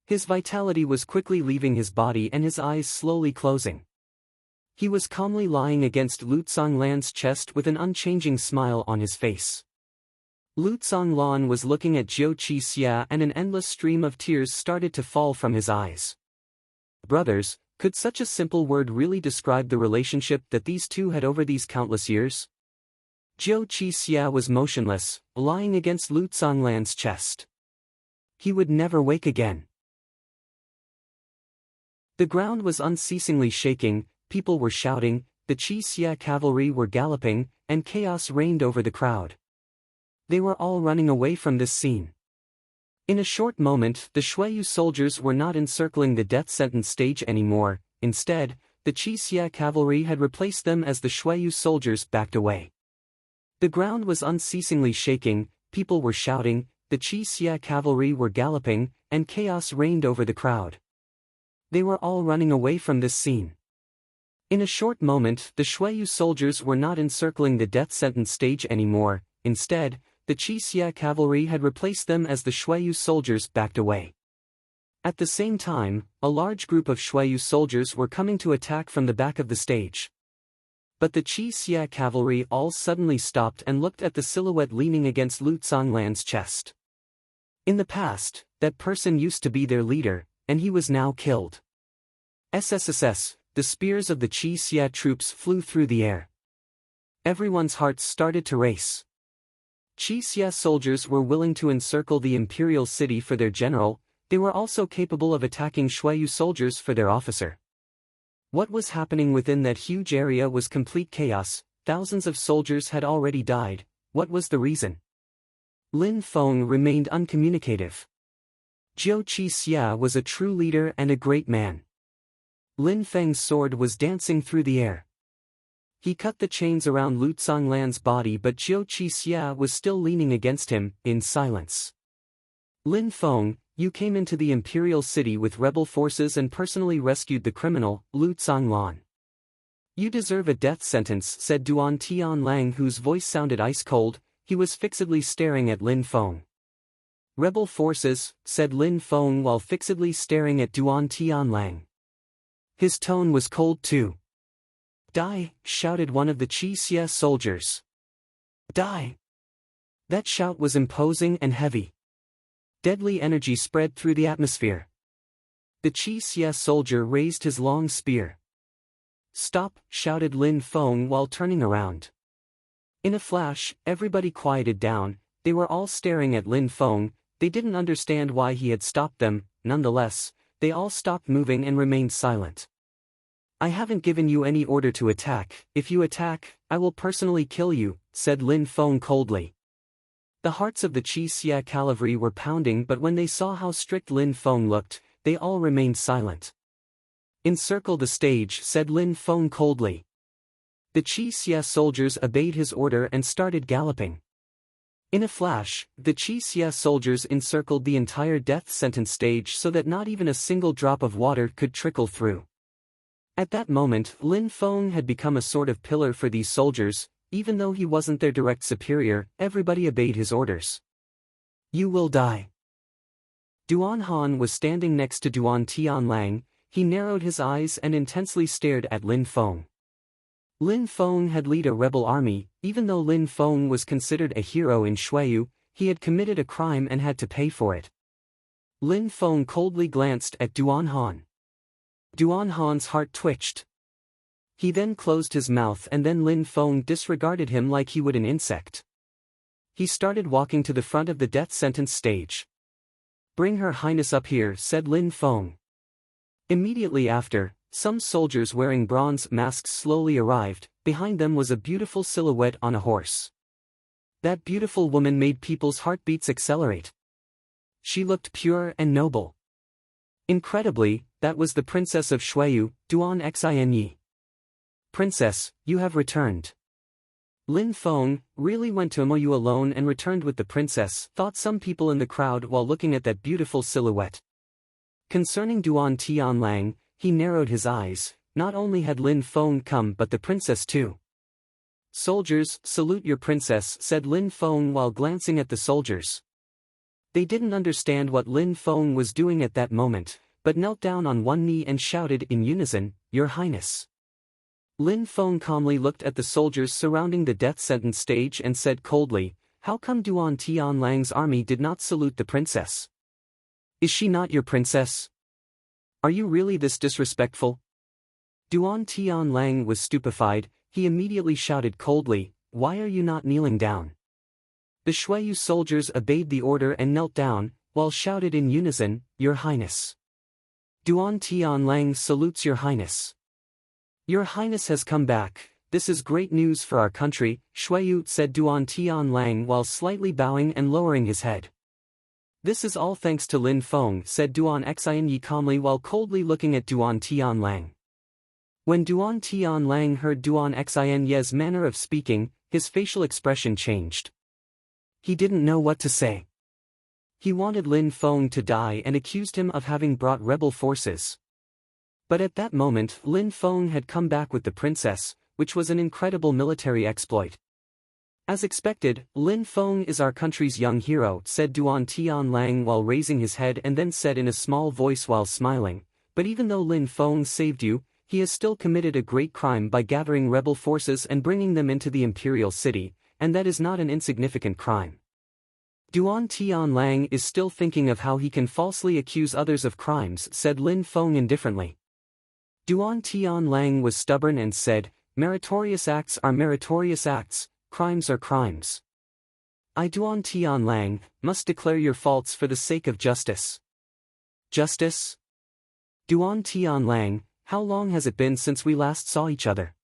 His vitality was quickly leaving his body and his eyes slowly closing. He was calmly lying against Lu Zonglan's chest with an unchanging smile on his face. Lu Zonglan was looking at Zhou Qixie and an endless stream of tears started to fall from his eyes. Brothers, could such a simple word really describe the relationship that these two had over these countless years? Zhou Qixie was motionless, lying against Lu Zonglan's chest. He would never wake again. The ground was unceasingly shaking, people were shouting, the Qixie cavalry were galloping, and chaos reigned over the crowd. They were all running away from this scene. In a short moment, the Xueyu soldiers were not encircling the death sentence stage anymore. Instead, the Qixie cavalry had replaced them as the Xueyu soldiers backed away. The ground was unceasingly shaking, people were shouting, the Qixie cavalry were galloping, and chaos reigned over the crowd. They were all running away from this scene. In a short moment, the Xueyu soldiers were not encircling the death sentence stage anymore. Instead, the Qixie cavalry had replaced them as the Xueyu soldiers backed away. At the same time, a large group of Xueyu soldiers were coming to attack from the back of the stage. But the Qixie cavalry all suddenly stopped and looked at the silhouette leaning against Lu Zonglan's chest. In the past, that person used to be their leader, and he was now killed. SSSS, the spears of the Qixie troops flew through the air. Everyone's hearts started to race. Qixie soldiers were willing to encircle the imperial city for their general, they were also capable of attacking Xueyu soldiers for their officer. What was happening within that huge area was complete chaos, thousands of soldiers had already died. What was the reason? Lin Feng remained uncommunicative. Zhou Qixie was a true leader and a great man. Lin Feng's sword was dancing through the air. He cut the chains around Lu Zonglan's body, but Zhou Qixie was still leaning against him, in silence. Lin Feng, you came into the imperial city with rebel forces and personally rescued the criminal, Lu Zonglan. You deserve a death sentence, said Duan Tianlang, whose voice sounded ice-cold. He was fixedly staring at Lin Feng. Rebel forces, said Lin Feng while fixedly staring at Duan Tianlang. His tone was cold too. Die, shouted one of the Qixie soldiers. Die. That shout was imposing and heavy. Deadly energy spread through the atmosphere. The Qixie soldier raised his long spear. Stop, shouted Lin Feng while turning around. In a flash, everybody quieted down, they were all staring at Lin Feng, they didn't understand why he had stopped them, nonetheless, they all stopped moving and remained silent. I haven't given you any order to attack, if you attack, I will personally kill you, said Lin Feng coldly. The hearts of the Qixie cavalry were pounding, but when they saw how strict Lin Feng looked, they all remained silent. Encircle the stage, said Lin Feng coldly. The Qixie soldiers obeyed his order and started galloping. In a flash, the Qixie soldiers encircled the entire death sentence stage so that not even a single drop of water could trickle through. At that moment, Lin Feng had become a sort of pillar for these soldiers. Even though he wasn't their direct superior, everybody obeyed his orders. You will die. Duan Han was standing next to Duan Tianlang. He narrowed his eyes and intensely stared at Lin Feng. Lin Feng had led a rebel army. Even though Lin Feng was considered a hero in Xueyu, he had committed a crime and had to pay for it. Lin Feng coldly glanced at Duan Han. Duan Han's heart twitched. He then closed his mouth, and then Lin Feng disregarded him like he would an insect. He started walking to the front of the death sentence stage. Bring Her Highness up here, said Lin Feng. Immediately after, some soldiers wearing bronze masks slowly arrived. Behind them was a beautiful silhouette on a horse. That beautiful woman made people's heartbeats accelerate. she looked pure and noble. Incredibly, that was the princess of Shuiyu, Duan Xinyi. Princess, you have returned. Lin Feng really went to Moyu alone and returned with the princess, thought some people in the crowd while looking at that beautiful silhouette. Concerning Duan Tianlang, he narrowed his eyes, not only had Lin Feng come but the princess too. Soldiers, salute your princess, said Lin Feng while glancing at the soldiers. They didn't understand what Lin Feng was doing at that moment, but knelt down on one knee and shouted in unison, Your Highness. Lin Feng calmly looked at the soldiers surrounding the death sentence stage and said coldly, How come Duan Tianlang's army did not salute the princess? Is she not your princess? Are you really this disrespectful? Duan Tianlang was stupefied. He immediately shouted coldly, Why are you not kneeling down? The Shuiyu soldiers obeyed the order and knelt down, while shouted in unison, Your Highness. Duan Tianlang salutes Your Highness. Your Highness has come back, this is great news for our country, Shuiyu said Duan Tianlang while slightly bowing and lowering his head. This is all thanks to Lin Feng, said Duan Xinyi calmly while coldly looking at Duan Tianlang. When Duan Tianlang heard Duan Xinye's manner of speaking, his facial expression changed. He didn't know what to say. He wanted Lin Feng to die and accused him of having brought rebel forces. But at that moment Lin Feng had come back with the princess, which was an incredible military exploit. As expected, Lin Feng is our country's young hero, said Duan Tianlang while raising his head and then said in a small voice while smiling, But even though Lin Feng saved you, he has still committed a great crime by gathering rebel forces and bringing them into the imperial city, and that is not an insignificant crime. Duan Tianlang is still thinking of how he can falsely accuse others of crimes, said Lin Feng indifferently. Duan Tianlang was stubborn and said, Meritorious acts are meritorious acts, crimes are crimes. I Duan Tianlang must declare your faults for the sake of justice. Justice? Duan Tianlang, how long has it been since we last saw each other?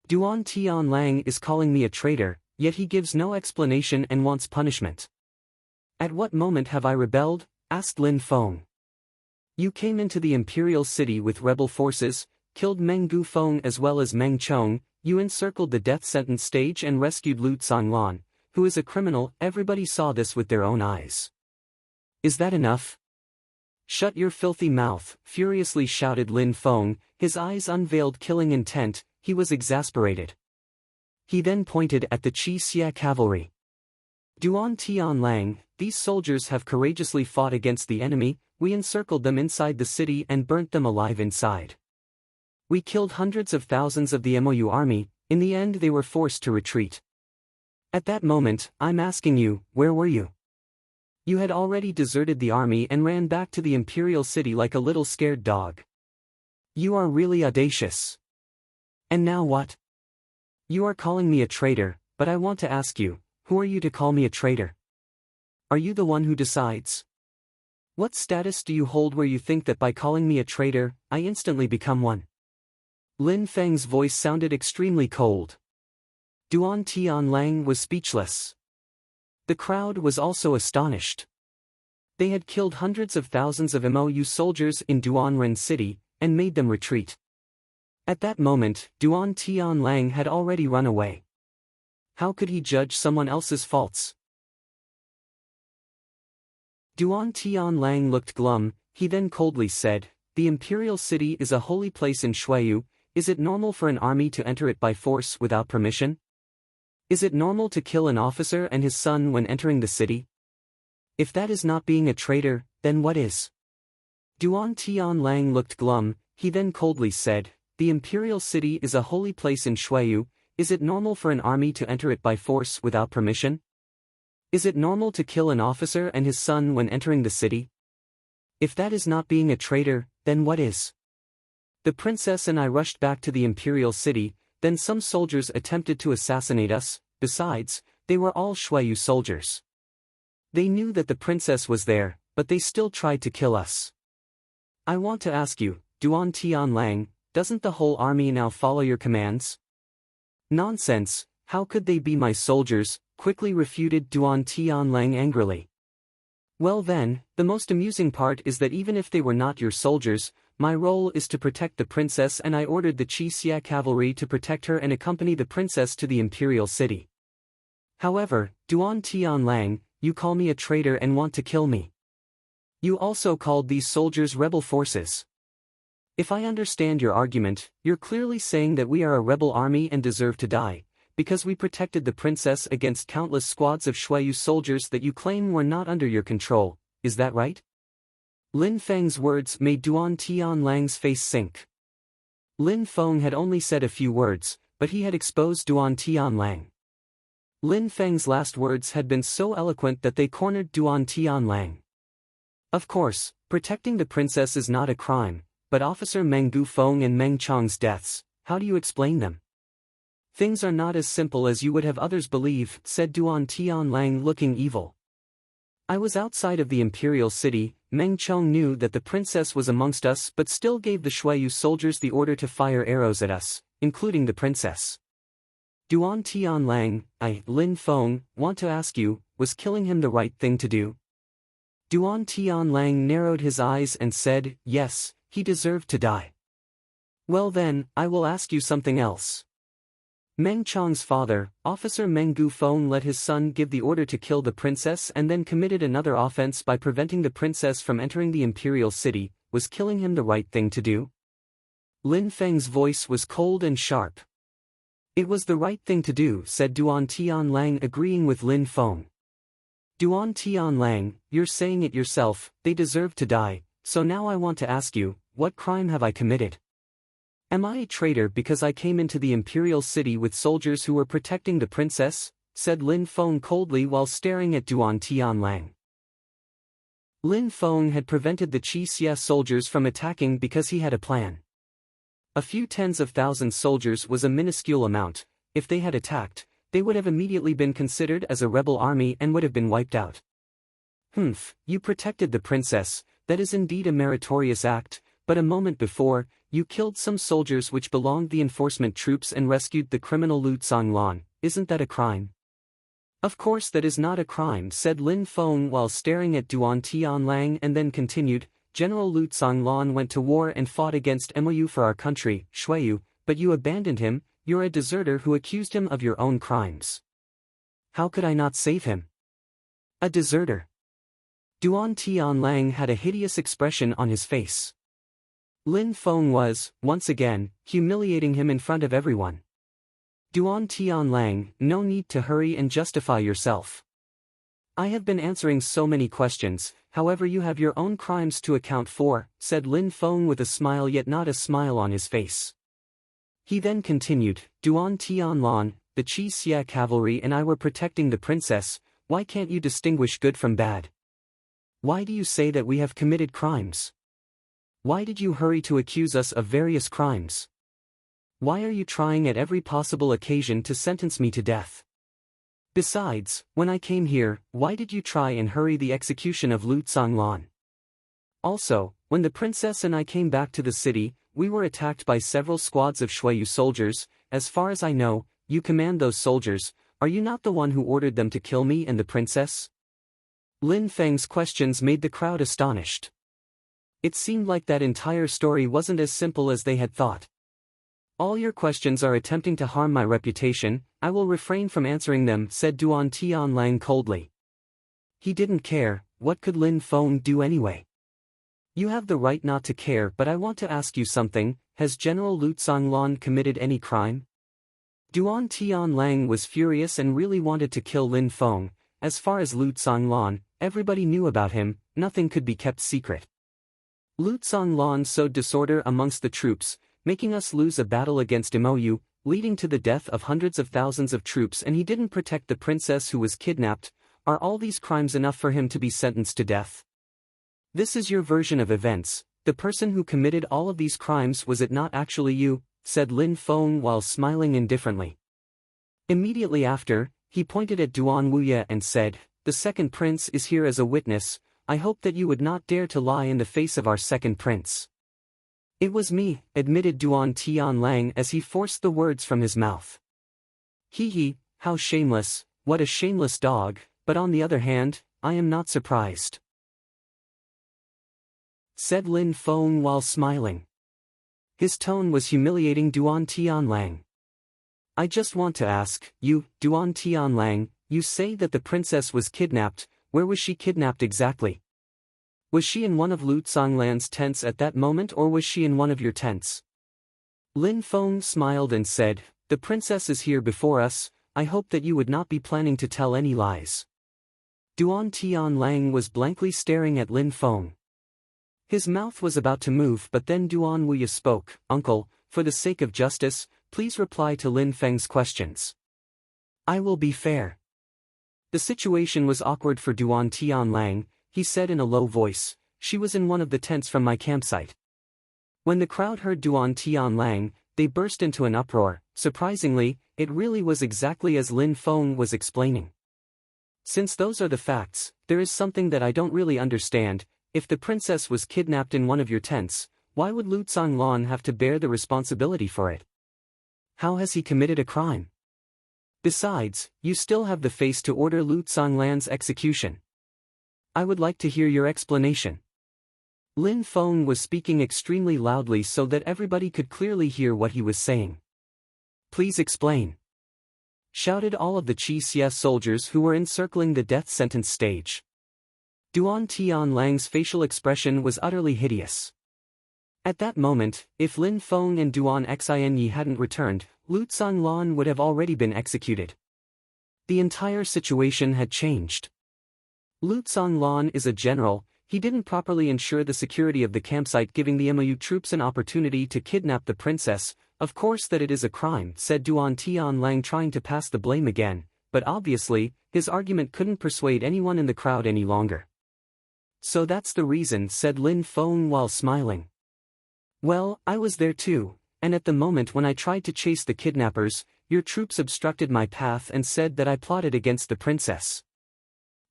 Duan Tianlang is calling me a traitor, yet he gives no explanation and wants punishment. At what moment have I rebelled? Asked Lin Feng. You came into the imperial city with rebel forces, killed Meng Gufeng as well as Meng Chong, you encircled the death sentence stage and rescued Lu Zhanglan, who is a criminal. Everybody saw this with their own eyes. Is that enough? Shut your filthy mouth, furiously shouted Lin Feng, his eyes unveiled killing intent. He was exasperated. He then pointed at the Qi Xia cavalry. Duan Tianlang, these soldiers have courageously fought against the enemy, we encircled them inside the city and burnt them alive inside. We killed hundreds of thousands of the Mou army, in the end they were forced to retreat. At that moment, I'm asking you, where were you? You had already deserted the army and ran back to the imperial city like a little scared dog. You are really audacious. And now what? You are calling me a traitor, but I want to ask you, who are you to call me a traitor? Are you the one who decides? What status do you hold where you think that by calling me a traitor, I instantly become one? Lin Feng's voice sounded extremely cold. Duan Tianlang was speechless. The crowd was also astonished. They had killed hundreds of thousands of Mou soldiers in Duanren city, and made them retreat. At that moment, Duan Tianlang had already run away. How could he judge someone else's faults? Duan Tianlang looked glum. He then coldly said, The imperial city is a holy place in Shuiyu. Is it normal for an army to enter it by force without permission? Is it normal to kill an officer and his son when entering the city? If that is not being a traitor, then what is? Duan Tianlang looked glum. He then coldly said, The imperial city is a holy place in Shuiyu. Is it normal for an army to enter it by force without permission? Is it normal to kill an officer and his son when entering the city? If that is not being a traitor, then what is? The princess and I rushed back to the imperial city, then some soldiers attempted to assassinate us. Besides, they were all Shuiyu soldiers. They knew that the princess was there, but they still tried to kill us. I want to ask you, Duan Tianlang, doesn't the whole army now follow your commands? Nonsense, how could they be my soldiers? Quickly refuted Duan Tianlang angrily. Well then, the most amusing part is that even if they were not your soldiers, my role is to protect the princess, and I ordered the Qixia cavalry to protect her and accompany the princess to the imperial city. However, Duan Tianlang, you call me a traitor and want to kill me. You also called these soldiers rebel forces. If I understand your argument, you're clearly saying that we are a rebel army and deserve to die, because we protected the princess against countless squads of Shuiyu soldiers that you claim were not under your control, is that right? Lin Feng's words made Duan Tianlang's face sink. Lin Feng had only said a few words, but he had exposed Duan Tianlang. Lin Feng's last words had been so eloquent that they cornered Duan Tianlang. Of course, protecting the princess is not a crime, but Officer Meng Gufeng and Meng Chang's deaths, how do you explain them? Things are not as simple as you would have others believe, said Duan Tianlang looking evil. I was outside of the imperial city. Meng Chong knew that the princess was amongst us but still gave the Shuiyu soldiers the order to fire arrows at us, including the princess. Duan Tianlang, Lin Feng, want to ask you, was killing him the right thing to do? Duan Tianlang narrowed his eyes and said, yes, he deserved to die. Well then, I will ask you something else. Meng Chong's father, Officer Meng Gufeng, let his son give the order to kill the princess and then committed another offense by preventing the princess from entering the imperial city. Was killing him the right thing to do? Lin Feng's voice was cold and sharp. It was the right thing to do, said Duan Tianlang, agreeing with Lin Feng. Duan Tianlang, you're saying it yourself, they deserve to die, so now I want to ask you, what crime have I committed? Am I a traitor because I came into the imperial city with soldiers who were protecting the princess? Said Lin Feng coldly while staring at Duan Tianlang. Lin Feng had prevented the Qixia soldiers from attacking because he had a plan. A few tens of thousands soldiers was a minuscule amount. If they had attacked, they would have immediately been considered as a rebel army and would have been wiped out. You protected the princess, that is indeed a meritorious act, but a moment before, you killed some soldiers which belonged the enforcement troops and rescued the criminal Lu Zhonglan. Isn't that a crime? Of course that is not a crime, said Lin Feng while staring at Duan Tianlang, and then continued, General Lu Zhonglan went to war and fought against Mou for our country, Shuiyu, but you abandoned him. You're a deserter who accused him of your own crimes. How could I not save him? A deserter. Duan Tianlang had a hideous expression on his face. Lin Feng was, once again, humiliating him in front of everyone. Duan Tianlang, no need to hurry and justify yourself. I have been answering so many questions, however you have your own crimes to account for, said Lin Feng with a smile yet not a smile on his face. He then continued, Duan Tianlan, the Qixia cavalry and I were protecting the princess. Why can't you distinguish good from bad? Why do you say that we have committed crimes? Why did you hurry to accuse us of various crimes? Why are you trying at every possible occasion to sentence me to death? Besides, when I came here, why did you try and hurry the execution of Lu Zhonglan? Also, when the princess and I came back to the city, we were attacked by several squads of Shuiyu soldiers. As far as I know, you command those soldiers. Are you not the one who ordered them to kill me and the princess? Lin Feng's questions made the crowd astonished. It seemed like that entire story wasn't as simple as they had thought. All your questions are attempting to harm my reputation. I will refrain from answering them, said Duan Tianlang coldly. He didn't care. What could Lin Feng do anyway? You have the right not to care, but I want to ask you something. Has General Lu Zhonglan committed any crime? Duan Tianlang was furious and really wanted to kill Lin Feng. As far as Lu Zhonglan, everybody knew about him. Nothing could be kept secret. Lu Zhonglan sowed disorder amongst the troops, making us lose a battle against Mou, leading to the death of hundreds of thousands of troops, and he didn't protect the princess who was kidnapped. Are all these crimes enough for him to be sentenced to death? This is your version of events. The person who committed all of these crimes, was it not actually you? Said Lin Feng while smiling indifferently. Immediately after, he pointed at Duan Wuye and said, the second prince is here as a witness. I hope that you would not dare to lie in the face of our second prince. It was me, admitted Duan Tianlang as he forced the words from his mouth. He, how shameless, what a shameless dog, but on the other hand, I am not surprised. said Lin Feng while smiling. His tone was humiliating Duan Tianlang. I just want to ask, you, Duan Tianlang, you say that the princess was kidnapped. Where was she kidnapped exactly? Was she in one of Lu Zonglan's tents at that moment, or was she in one of your tents? Lin Feng smiled and said, the princess is here before us. I hope that you would not be planning to tell any lies. Duan Tianlang was blankly staring at Lin Feng. His mouth was about to move, but then Duan Wuya spoke. Uncle, for the sake of justice, please reply to Lin Feng's questions. I will be fair. The situation was awkward for Duan Tianlang. He said in a low voice, she was in one of the tents from my campsite. When the crowd heard Duan Tianlang, they burst into an uproar. Surprisingly, it really was exactly as Lin Feng was explaining. Since those are the facts, there is something that I don't really understand. If the princess was kidnapped in one of your tents, why would Lu Zonglan have to bear the responsibility for it? How has he committed a crime? Besides, you still have the face to order Lu Zonglan's execution. I would like to hear your explanation. Lin Feng was speaking extremely loudly so that everybody could clearly hear what he was saying. Please explain, shouted all of the Qi Xie soldiers who were encircling the death sentence stage. Duan Tianlang's facial expression was utterly hideous. At that moment, if Lin Feng and Duan Xinyi hadn't returned, Lu Zonglan would have already been executed. The entire situation had changed. Lu Zonglan is a general. He didn't properly ensure the security of the campsite, giving the MOU troops an opportunity to kidnap the princess. Of course that it is a crime, said Duan Tianlang, trying to pass the blame again, but obviously, his argument couldn't persuade anyone in the crowd any longer. So that's the reason, said Lin Feng while smiling. Well, I was there too, and at the moment when I tried to chase the kidnappers, your troops obstructed my path and said that I plotted against the princess.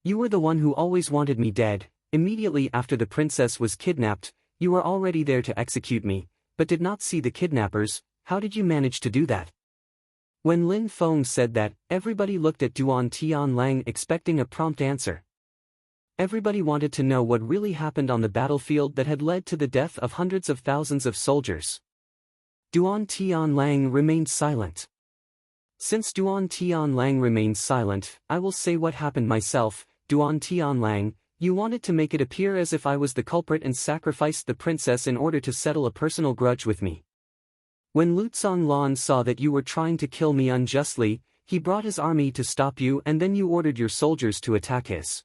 You were the one who always wanted me dead. Immediately after the princess was kidnapped, you were already there to execute me, but did not see the kidnappers. How did you manage to do that? When Lin Feng said that, everybody looked at Duan Tianlang expecting a prompt answer. Everybody wanted to know what really happened on the battlefield that had led to the death of hundreds of thousands of soldiers. Duan Tianlang remained silent. Since Duan Tianlang remained silent, I will say what happened myself. Duan Tianlang, you wanted to make it appear as if I was the culprit and sacrificed the princess in order to settle a personal grudge with me. When Lu Zonglan saw that you were trying to kill me unjustly, he brought his army to stop you, and then you ordered your soldiers to attack his.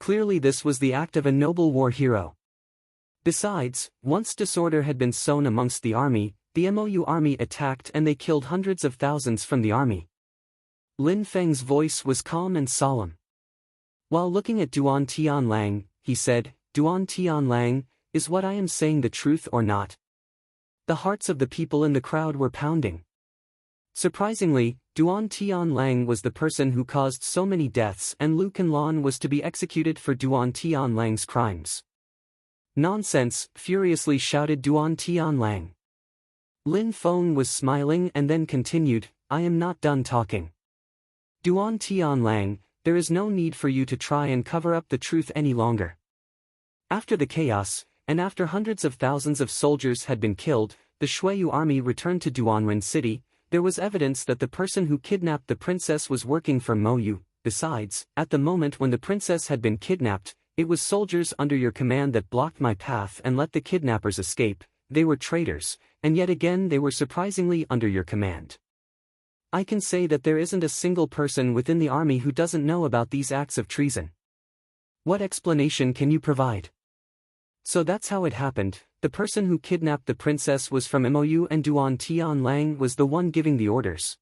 Clearly this was the act of a noble war hero. Besides, once disorder had been sown amongst the army, the MOU army attacked and they killed hundreds of thousands from the army. Lin Feng's voice was calm and solemn. While looking at Duan Tianlang, he said, Duan Tianlang, is what I am saying the truth or not? The hearts of the people in the crowd were pounding. Surprisingly, Duan Tianlang was the person who caused so many deaths, and Lu Canlan was to be executed for Duan Tianlang's crimes. Nonsense, furiously shouted Duan Tianlang. Lin Feng was smiling and then continued, I am not done talking. Duan Tianlang, there is no need for you to try and cover up the truth any longer. After the chaos, and after hundreds of thousands of soldiers had been killed, the Shuiyu army returned to Duanren City. There was evidence that the person who kidnapped the princess was working for Moyu. Besides, at the moment when the princess had been kidnapped, it was soldiers under your command that blocked my path and let the kidnappers escape. They were traitors, and yet again they were surprisingly under your command. I can say that there isn't a single person within the army who doesn't know about these acts of treason. What explanation can you provide? So that's how it happened. The person who kidnapped the princess was from MOU, and Duan Tianlang was the one giving the orders.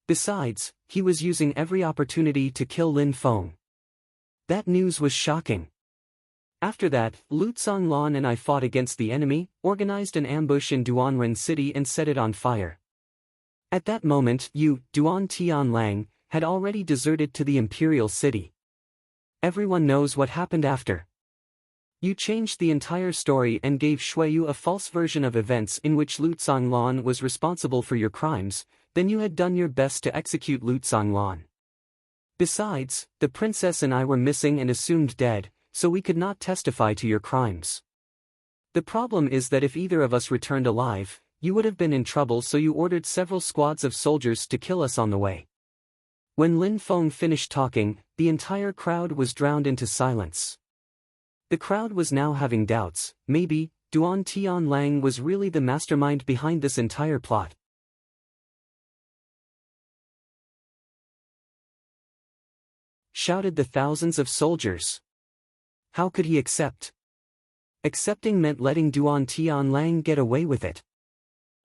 Besides, he was using every opportunity to kill Lin Feng. That news was shocking. After that, Lu Zonglan and I fought against the enemy, organized an ambush in Duanren City and set it on fire. At that moment, you, Duan Tianlang, had already deserted to the imperial city. Everyone knows what happened after. You changed the entire story and gave Shuiyu a false version of events in which Lu Zonglan was responsible for your crimes. Then you had done your best to execute Lu Zonglan. Besides, the princess and I were missing and assumed dead. so we could not testify to your crimes. The problem is that if either of us returned alive, you would have been in trouble, so you ordered several squads of soldiers to kill us on the way." When Lin Feng finished talking, the entire crowd was drowned into silence. The crowd was now having doubts. Maybe Duan Tianlang was really the mastermind behind this entire plot. Shouted the thousands of soldiers. How could he accept? Accepting meant letting Duan Tianlang get away with it.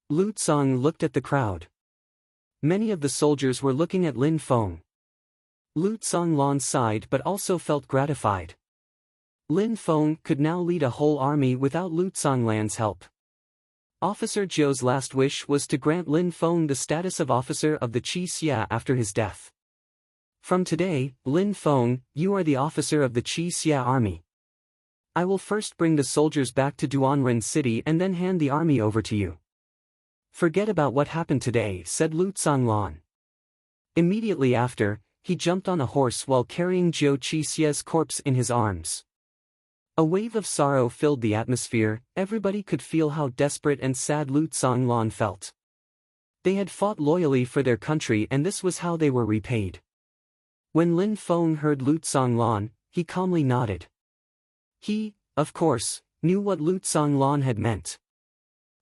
Lu Tsang looked at the crowd. Many of the soldiers were looking at Lin Feng. Lu Tsang sighed but also felt gratified. Lin Feng could now lead a whole army without Lu Tsanglan's help. Officer Zhou's last wish was to grant Lin Feng the status of officer of the Qi Xia after his death. From today, Lin Feng, you are the officer of the Qi Xia army. I will first bring the soldiers back to Duanren City and then hand the army over to you. Forget about what happened today, said Lu Tsanglan. Immediately after, he jumped on a horse while carrying Zhou Qixia's corpse in his arms. A wave of sorrow filled the atmosphere. Everybody could feel how desperate and sad Lu Tsanglan felt. They had fought loyally for their country and this was how they were repaid. When Lin Feng heard Lu Tsanglan, he calmly nodded. He, of course, knew what Lu Tsanglan had meant.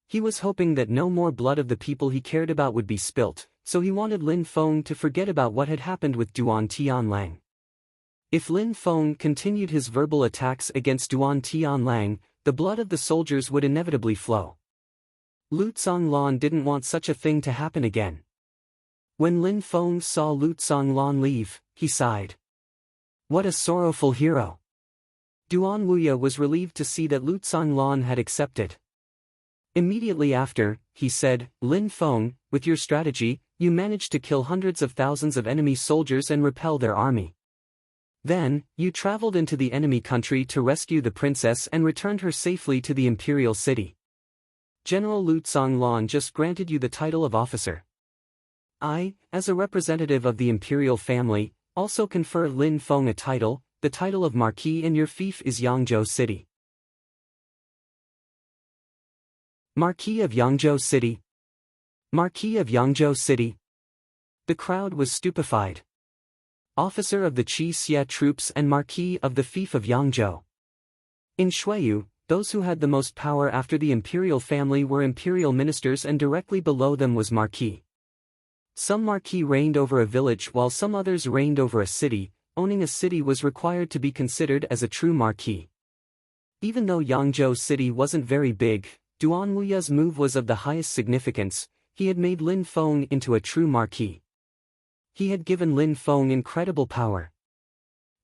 He was hoping that no more blood of the people he cared about would be spilt, so he wanted Lin Feng to forget about what had happened with Duan Tianlang. If Lin Feng continued his verbal attacks against Duan Tianlang, the blood of the soldiers would inevitably flow. Lu Tsanglan didn't want such a thing to happen again. When Lin Feng saw Lu Tsanglan leave, he sighed. What a sorrowful hero. Duan Wuya was relieved to see that Lu Tsanglan had accepted. Immediately after, he said, Lin Feng, with your strategy, you managed to kill hundreds of thousands of enemy soldiers and repel their army. Then, you traveled into the enemy country to rescue the princess and returned her safely to the imperial city. General Lu Tsanglan just granted you the title of officer. I, as a representative of the imperial family, also confer Lin Feng a title, the title of Marquis, and your fief is Yangzhou City. Marquis of Yangzhou City. Marquis of Yangzhou City. The crowd was stupefied. Officer of the Qi Xia troops and Marquis of the fief of Yangzhou. In Shuiyu, those who had the most power after the imperial family were imperial ministers and directly below them was Marquis. Some Marquis reigned over a village while some others reigned over a city. Owning a city was required to be considered as a true Marquis. Even though Yangzhou City wasn't very big, Duan Wuya's move was of the highest significance. He had made Lin Feng into a true Marquis. He had given Lin Feng incredible power.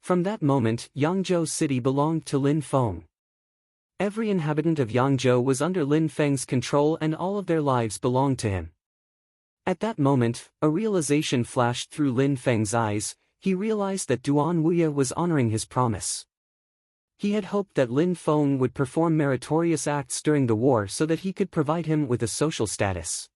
From that moment, Yangzhou City belonged to Lin Feng. Every inhabitant of Yangzhou was under Lin Feng's control and all of their lives belonged to him. At that moment, a realization flashed through Lin Feng's eyes. He realized that Duan Wuya was honoring his promise. He had hoped that Lin Feng would perform meritorious acts during the war so that he could provide him with a social status.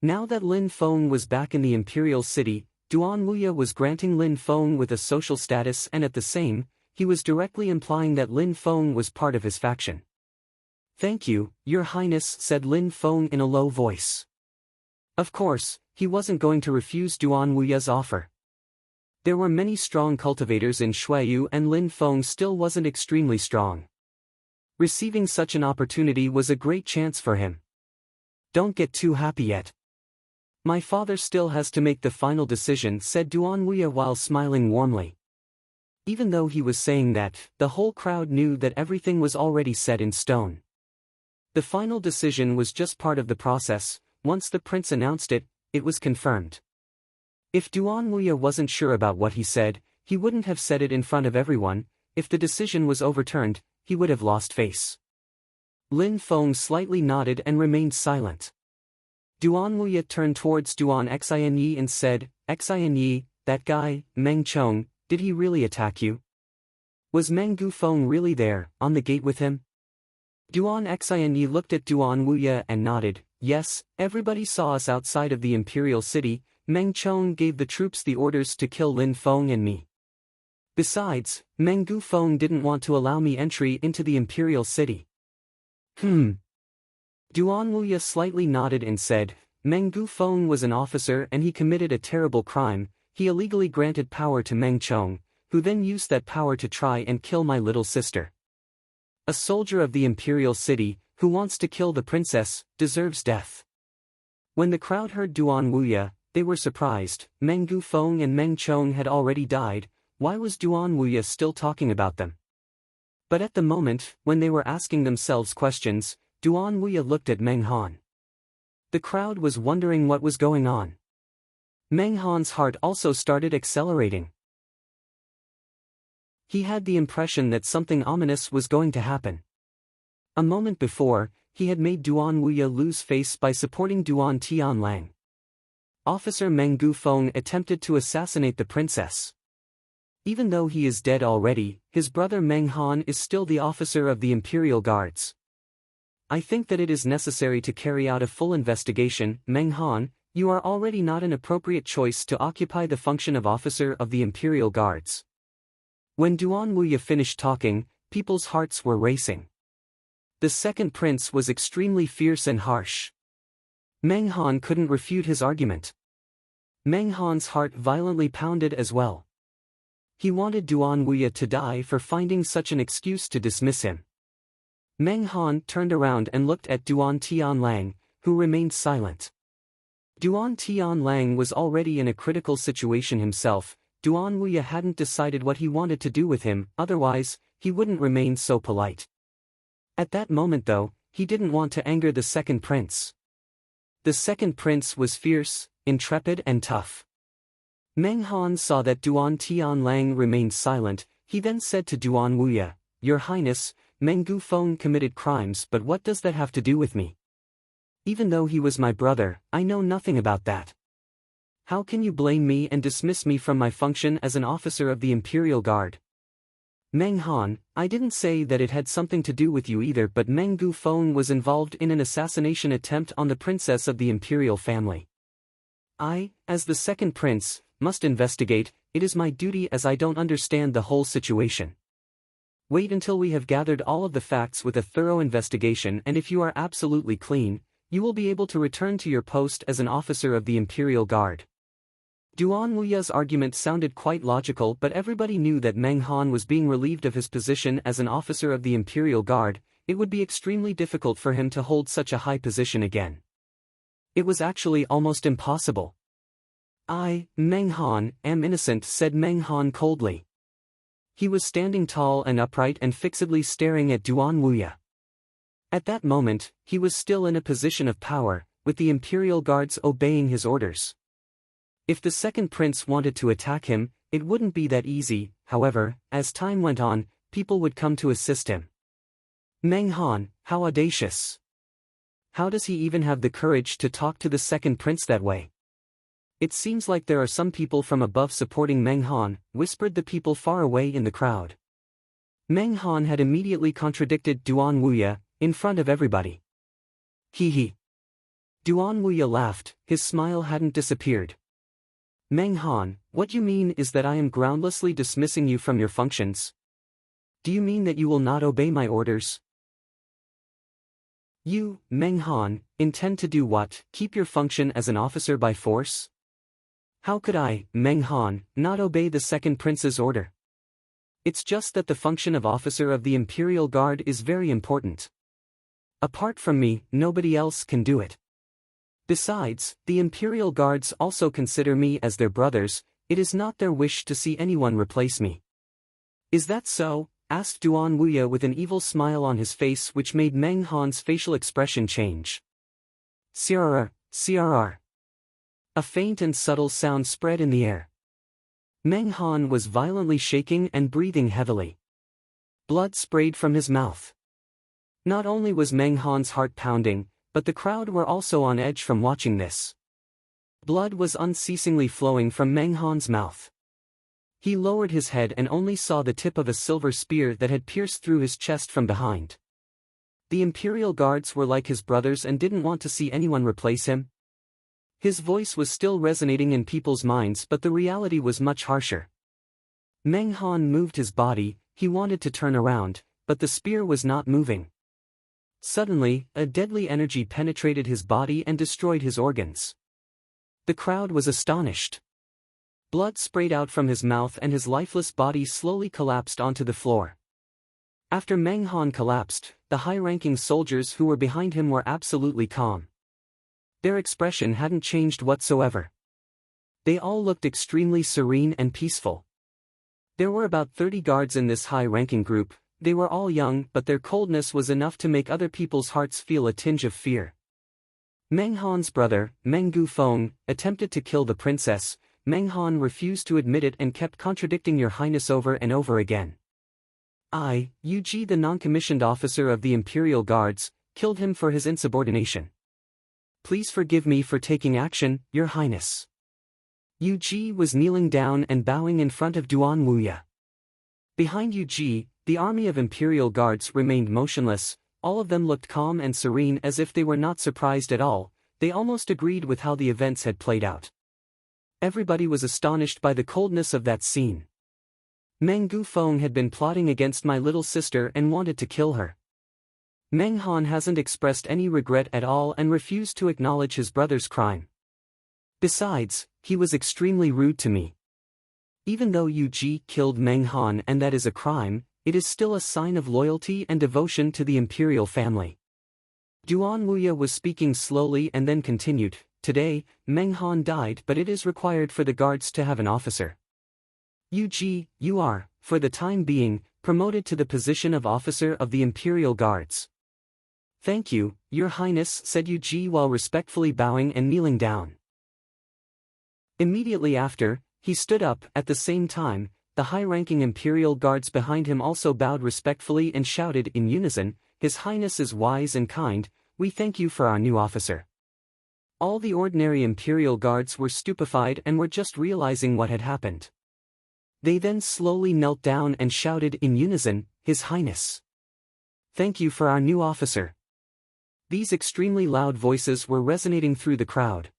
Now that Lin Feng was back in the imperial city, Duan Wuya was granting Lin Feng with a social status and at the same, he was directly implying that Lin Feng was part of his faction. Thank you, Your Highness, said Lin Feng in a low voice. Of course, he wasn't going to refuse Duan Wuya's offer. There were many strong cultivators in Shuiyu and Lin Feng still wasn't extremely strong. Receiving such an opportunity was a great chance for him. Don't get too happy yet. My father still has to make the final decision, said Duan Wuya while smiling warmly. Even though he was saying that, the whole crowd knew that everything was already set in stone. The final decision was just part of the process. Once the prince announced it, it was confirmed. If Duan Wuya wasn't sure about what he said, he wouldn't have said it in front of everyone. If the decision was overturned, he would have lost face. Lin Feng slightly nodded and remained silent. Duan Wuya turned towards Duan Xinyi and said, Xinyi, that guy, Meng Chong, did he really attack you? Was Meng Gufeng really there, on the gate with him? Duan Xinyi looked at Duan Wuya and nodded. Yes, everybody saw us outside of the imperial city. Meng Chong gave the troops the orders to kill Lin Feng and me. Besides, Meng Gufeng didn't want to allow me entry into the imperial city. Duan Wuya slightly nodded and said, Meng Gufeng was an officer and he committed a terrible crime. He illegally granted power to Meng Chong, who then used that power to try and kill my little sister. A soldier of the imperial city, who wants to kill the princess, deserves death. When the crowd heard Duan Wuya, they were surprised. Meng Gufeng and Meng Chong had already died. Why was Duan Wuya still talking about them? But at the moment, when they were asking themselves questions, Duan Wuya looked at Meng Han. The crowd was wondering what was going on. Meng Han's heart also started accelerating. He had the impression that something ominous was going to happen. A moment before, he had made Duan Wuya lose face by supporting Duan Tianlang. Officer Meng Gufeng attempted to assassinate the princess. Even though he is dead already, his brother Meng Han is still the officer of the Imperial Guards. I think that it is necessary to carry out a full investigation. Meng Han, you are already not an appropriate choice to occupy the function of officer of the Imperial Guards. When Duan Wuya finished talking, people's hearts were racing. The second prince was extremely fierce and harsh. Meng Han couldn't refute his argument. Meng Han's heart violently pounded as well. He wanted Duan Wuya to die for finding such an excuse to dismiss him. Meng Han turned around and looked at Duan Tianlang, who remained silent. Duan Tianlang was already in a critical situation himself. Duan Wuya hadn't decided what he wanted to do with him, otherwise, he wouldn't remain so polite. At that moment though, he didn't want to anger the second prince. The second prince was fierce, intrepid and tough. Meng Han saw that Duan Tianlang remained silent. He then said to Duan Wuya, Your Highness, Meng Gufeng committed crimes, but what does that have to do with me? Even though he was my brother, I know nothing about that. How can you blame me and dismiss me from my function as an officer of the Imperial Guard? Meng Han, I didn't say that it had something to do with you either, but Meng Gufeng was involved in an assassination attempt on the princess of the imperial family. I, as the second prince, must investigate. It is my duty as I don't understand the whole situation. Wait until we have gathered all of the facts with a thorough investigation, and if you are absolutely clean, you will be able to return to your post as an officer of the Imperial Guard. Duan Wuya's argument sounded quite logical, but everybody knew that Meng Han was being relieved of his position as an officer of the Imperial Guard. It would be extremely difficult for him to hold such a high position again. It was actually almost impossible. I, Meng Han, am innocent, said Meng Han coldly. He was standing tall and upright and fixedly staring at Duan Wuya. At that moment, he was still in a position of power, with the Imperial Guards obeying his orders. If the second prince wanted to attack him, it wouldn't be that easy. However, as time went on, people would come to assist him. Meng Han, how audacious! How does he even have the courage to talk to the second prince that way? It seems like there are some people from above supporting Meng Han, whispered the people far away in the crowd. Meng Han had immediately contradicted Duan Wuya, in front of everybody. He. Duan Wuya laughed, his smile hadn't disappeared. Meng Han, what you mean is that I am groundlessly dismissing you from your functions? Do you mean that you will not obey my orders? You, Meng Han, intend to do what, keep your function as an officer by force? How could I, Meng Han, not obey the second prince's order? It's just that the function of officer of the Imperial Guard is very important. Apart from me, nobody else can do it. Besides, the Imperial Guards also consider me as their brothers. It is not their wish to see anyone replace me. Is that so? Asked Duan Wuya with an evil smile on his face, which made Meng Han's facial expression change. CRR. A faint and subtle sound spread in the air. Meng Han was violently shaking and breathing heavily. Blood sprayed from his mouth. Not only was Meng Han's heart pounding, but the crowd were also on edge from watching this. Blood was unceasingly flowing from Meng Han's mouth. He lowered his head and only saw the tip of a silver spear that had pierced through his chest from behind. The Imperial Guards were like his brothers and didn't want to see anyone replace him. His voice was still resonating in people's minds, but the reality was much harsher. Meng Han moved his body, he wanted to turn around, but the spear was not moving. Suddenly, a deadly energy penetrated his body and destroyed his organs. The crowd was astonished. Blood sprayed out from his mouth and his lifeless body slowly collapsed onto the floor. After Meng Han collapsed, the high-ranking soldiers who were behind him were absolutely calm. Their expression hadn't changed whatsoever. They all looked extremely serene and peaceful. There were about 30 guards in this high-ranking group. They were all young, but their coldness was enough to make other people's hearts feel a tinge of fear. Meng Han's brother, Meng Gufeng, attempted to kill the princess. Meng Han refused to admit it and kept contradicting Your Highness over and over again. Yu Ji, the non-commissioned officer of the Imperial Guards, killed him for his insubordination. Please forgive me for taking action, Your Highness. Yu Ji was kneeling down and bowing in front of Duan Wuya. Behind Yu Ji, the army of Imperial Guards remained motionless. All of them looked calm and serene as if they were not surprised at all. They almost agreed with how the events had played out. Everybody was astonished by the coldness of that scene. Meng Gufeng had been plotting against my little sister and wanted to kill her. Meng Han hasn't expressed any regret at all and refused to acknowledge his brother's crime. Besides, he was extremely rude to me. Even though Yu Ji killed Meng Han and that is a crime, it is still a sign of loyalty and devotion to the imperial family. Duan Wuya was speaking slowly and then continued, Today, Meng Han died, but it is required for the guards to have an officer. Yu Ji, you are, for the time being, promoted to the position of officer of the Imperial Guards. Thank you, Your Highness, said Yu Ji while respectfully bowing and kneeling down. Immediately after, he stood up. At the same time, the high-ranking Imperial Guards behind him also bowed respectfully and shouted in unison, His Highness is wise and kind, we thank you for our new officer. All the ordinary Imperial Guards were stupefied and were just realizing what had happened. They then slowly knelt down and shouted in unison, His Highness. Thank you for our new officer. These extremely loud voices were resonating through the crowd.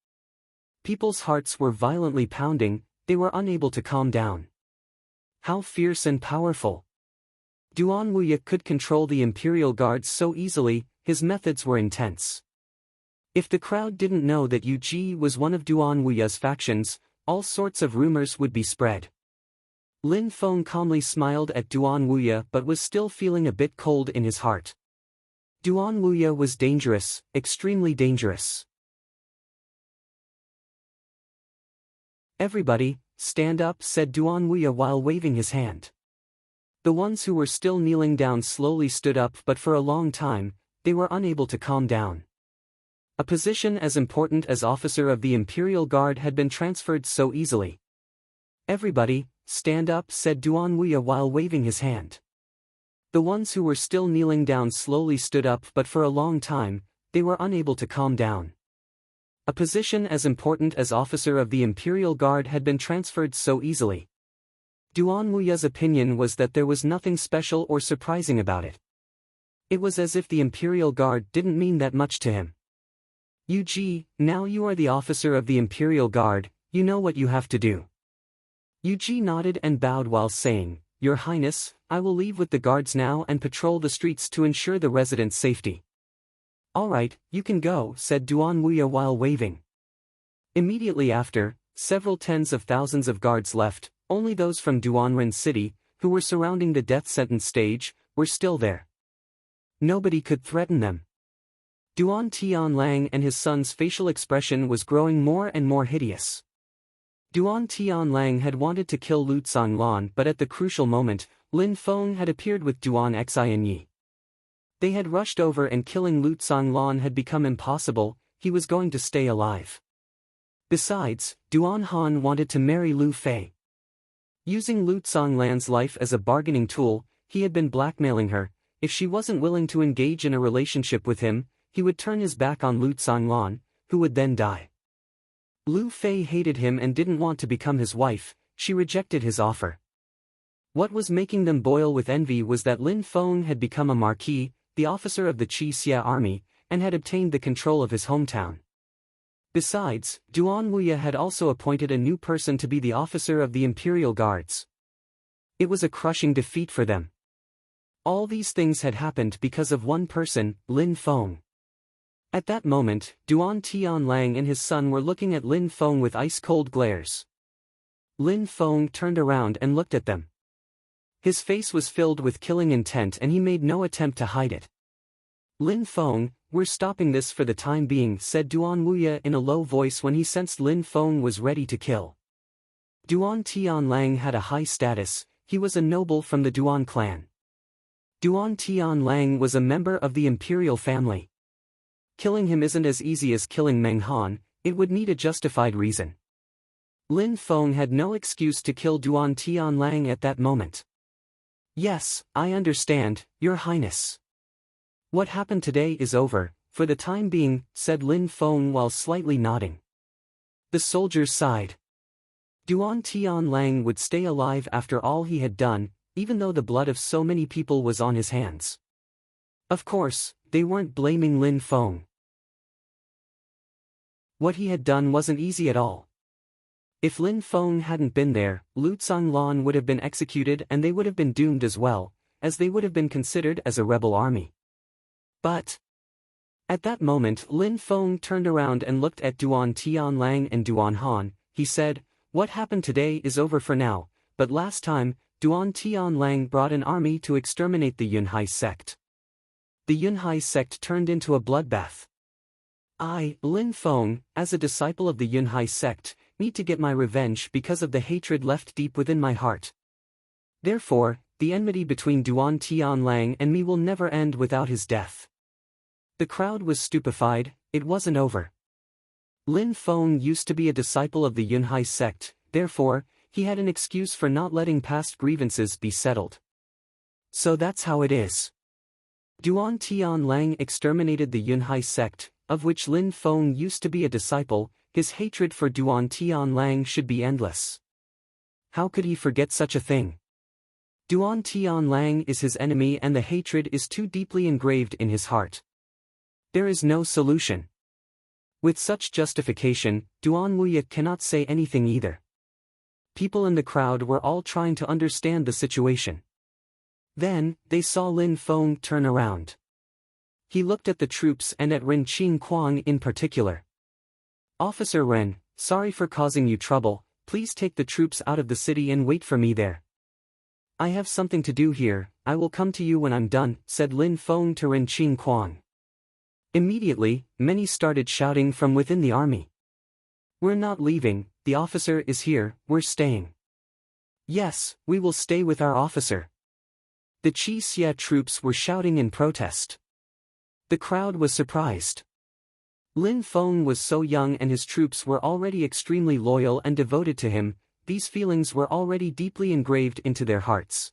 People's hearts were violently pounding, they were unable to calm down. How fierce and powerful! Duan Wuya could control the Imperial Guards so easily, his methods were intense. If the crowd didn't know that Yu Ji was one of Duan Wuya's factions, all sorts of rumors would be spread. Lin Feng calmly smiled at Duan Wuya but was still feeling a bit cold in his heart. Duan Wuya was dangerous, extremely dangerous. Everybody, stand up, said Duan Wuya while waving his hand. The ones who were still kneeling down slowly stood up, but for a long time, they were unable to calm down. A position as important as officer of the Imperial Guard had been transferred so easily. Everybody, stand up, said Duan Wuya while waving his hand. The ones who were still kneeling down slowly stood up, but for a long time, they were unable to calm down. A position as important as officer of the Imperial Guard had been transferred so easily. Duan Wuya's opinion was that there was nothing special or surprising about it. It was as if the Imperial Guard didn't mean that much to him. Yu Ji, now you are the officer of the Imperial Guard, you know what you have to do. Yu Ji nodded and bowed while saying, Your Highness, I will leave with the guards now and patrol the streets to ensure the residents' safety. All right, you can go, said Duan Wuya while waving. Immediately after, several tens of thousands of guards left. Only those from Duanren City, who were surrounding the death sentence stage, were still there. Nobody could threaten them. Duan Tianlang and his son's facial expression was growing more and more hideous. Duan Tianlang had wanted to kill Lu Tsanglan, but at the crucial moment, Lin Feng had appeared with Duan Xianyi. They had rushed over and killing Lu Tsanglan had become impossible, he was going to stay alive. Besides, Duan Han wanted to marry Lu Fei. Using Lu Tsanglan's life as a bargaining tool, he had been blackmailing her. If she wasn't willing to engage in a relationship with him, he would turn his back on Lu Tsanglan, who would then die. Lu Fei hated him and didn't want to become his wife, she rejected his offer. What was making them boil with envy was that Lin Feng had become a marquis, the officer of the Qi Xia army, and had obtained the control of his hometown. Besides, Duan Wuya had also appointed a new person to be the officer of the Imperial Guards. It was a crushing defeat for them. All these things had happened because of one person, Lin Feng. At that moment, Duan Tianlang and his son were looking at Lin Feng with ice-cold glares. Lin Feng turned around and looked at them. His face was filled with killing intent and he made no attempt to hide it. Lin Feng, we're stopping this for the time being, said Duan Wuya in a low voice when he sensed Lin Feng was ready to kill. Duan Tianlang had a high status, he was a noble from the Duan clan. Duan Tianlang was a member of the imperial family. Killing him isn't as easy as killing Meng Han, it would need a justified reason. Lin Feng had no excuse to kill Duan Tianlang at that moment. Yes, I understand, Your Highness. What happened today is over, for the time being, said Lin Feng while slightly nodding. The soldiers sighed. Duan Tianlang would stay alive after all he had done, even though the blood of so many people was on his hands. Of course, they weren't blaming Lin Feng. What he had done wasn't easy at all. If Lin Feng hadn't been there, Lu Zhanglan would have been executed and they would have been doomed as well, as they would have been considered as a rebel army. But at that moment Lin Feng turned around and looked at Duan Tianlang and Duan Han. He said, "What happened today is over for now, but last time, Duan Tianlang brought an army to exterminate the Yunhai sect. The Yunhai sect turned into a bloodbath. I, Lin Feng, as a disciple of the Yunhai sect, need to get my revenge because of the hatred left deep within my heart. Therefore, the enmity between Duan Tianlang and me will never end without his death." The crowd was stupefied, it wasn't over. Lin Feng used to be a disciple of the Yunhai sect, therefore, he had an excuse for not letting past grievances be settled. So that's how it is. Duan Tianlang exterminated the Yunhai sect, of which Lin Feng used to be a disciple. His hatred for Duan Tianlang should be endless. How could he forget such a thing? Duan Tianlang is his enemy and the hatred is too deeply engraved in his heart. There is no solution. With such justification, Duan Wuya cannot say anything either. People in the crowd were all trying to understand the situation. Then, they saw Lin Feng turn around. He looked at the troops and at Ren Qingquang in particular. "Officer Ren, sorry for causing you trouble, please take the troops out of the city and wait for me there. I have something to do here, I will come to you when I'm done," said Lin Feng to Ren Qingquang. Immediately, many started shouting from within the army. "We're not leaving, the officer is here, we're staying. Yes, we will stay with our officer." The Qi Xia troops were shouting in protest. The crowd was surprised. Lin Feng was so young and his troops were already extremely loyal and devoted to him, these feelings were already deeply engraved into their hearts.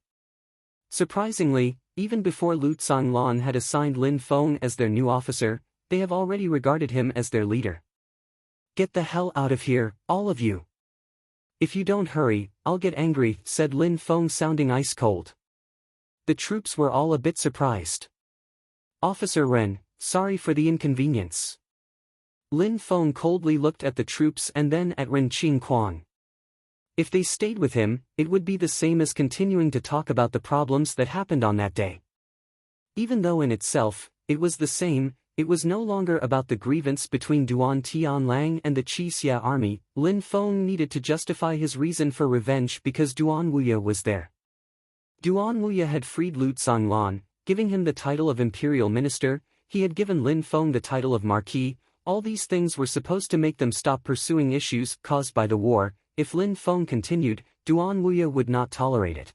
Surprisingly, even before Lu Zhanglan had assigned Lin Feng as their new officer, they have already regarded him as their leader. "Get the hell out of here, all of you. If you don't hurry, I'll get angry," said Lin Feng sounding ice-cold. The troops were all a bit surprised. "Officer Ren, sorry for the inconvenience." Lin Feng coldly looked at the troops and then at Ren Qingquang. If they stayed with him, it would be the same as continuing to talk about the problems that happened on that day. Even though in itself, it was the same, it was no longer about the grievance between Duan Tianlang and the Qi Xia army. Lin Feng needed to justify his reason for revenge because Duan Wuya was there. Duan Wuya had freed Lu Zhanglan, giving him the title of imperial minister, he had given Lin Feng the title of marquis. All these things were supposed to make them stop pursuing issues caused by the war. If Lin Feng continued, Duan Wuya would not tolerate it.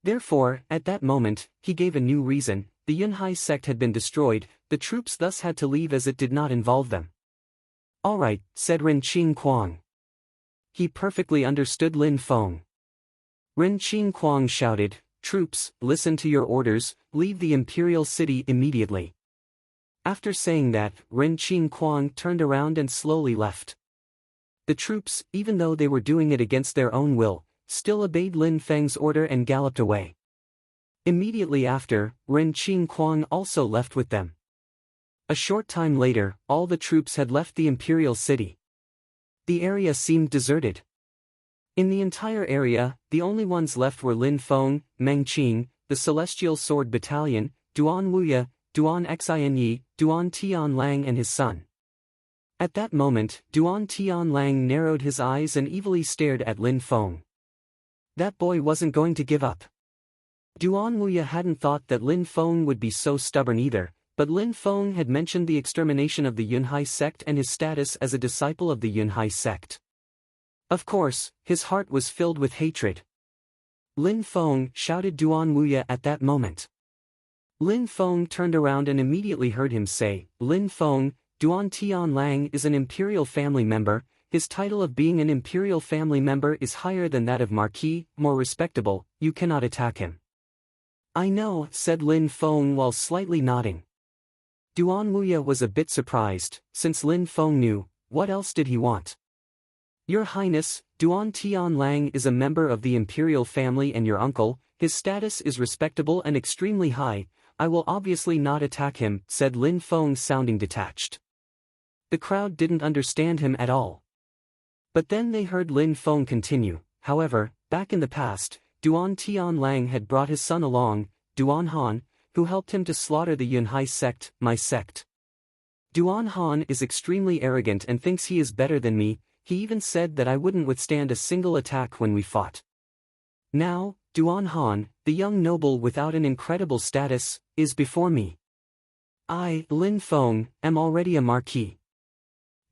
Therefore, at that moment, he gave a new reason. The Yunhai sect had been destroyed, the troops thus had to leave as it did not involve them. "All right," said Ren Qingquang. He perfectly understood Lin Feng. Ren Qingquang shouted, "Troops, listen to your orders, leave the imperial city immediately." After saying that, Ren Qingquang turned around and slowly left. The troops, even though they were doing it against their own will, still obeyed Lin Feng's order and galloped away. Immediately after, Ren Qingquang also left with them. A short time later, all the troops had left the imperial city. The area seemed deserted. In the entire area, the only ones left were Lin Feng, Meng Qing, the Celestial Sword Battalion, Duan Wuya, Duan Xinyi, Duan Tianlang and his son. At that moment, Duan Tianlang narrowed his eyes and evilly stared at Lin Feng. That boy wasn't going to give up. Duan Wuya hadn't thought that Lin Feng would be so stubborn either, but Lin Feng had mentioned the extermination of the Yunhai sect and his status as a disciple of the Yunhai sect. Of course, his heart was filled with hatred. Lin Feng, shouted Duan Wuya at that moment. Lin Feng turned around and immediately heard him say, Lin Feng, Duan Tianlang is an imperial family member, his title of being an imperial family member is higher than that of marquis, more respectable, you cannot attack him. I know, said Lin Feng while slightly nodding. Duan Wuya was a bit surprised, since Lin Feng knew, what else did he want? Your Highness, Duan Tianlang is a member of the imperial family and your uncle, his status is respectable and extremely high, I will obviously not attack him, said Lin Feng sounding detached. The crowd didn't understand him at all. But then they heard Lin Feng continue, however, back in the past, Duan Tianlang had brought his son along, Duan Han, who helped him to slaughter the Yunhai sect, my sect. Duan Han is extremely arrogant and thinks he is better than me, he even said that I wouldn't withstand a single attack when we fought. Now, Duan Han, the young noble without an incredible status, is before me. I, Lin Feng, am already a marquis.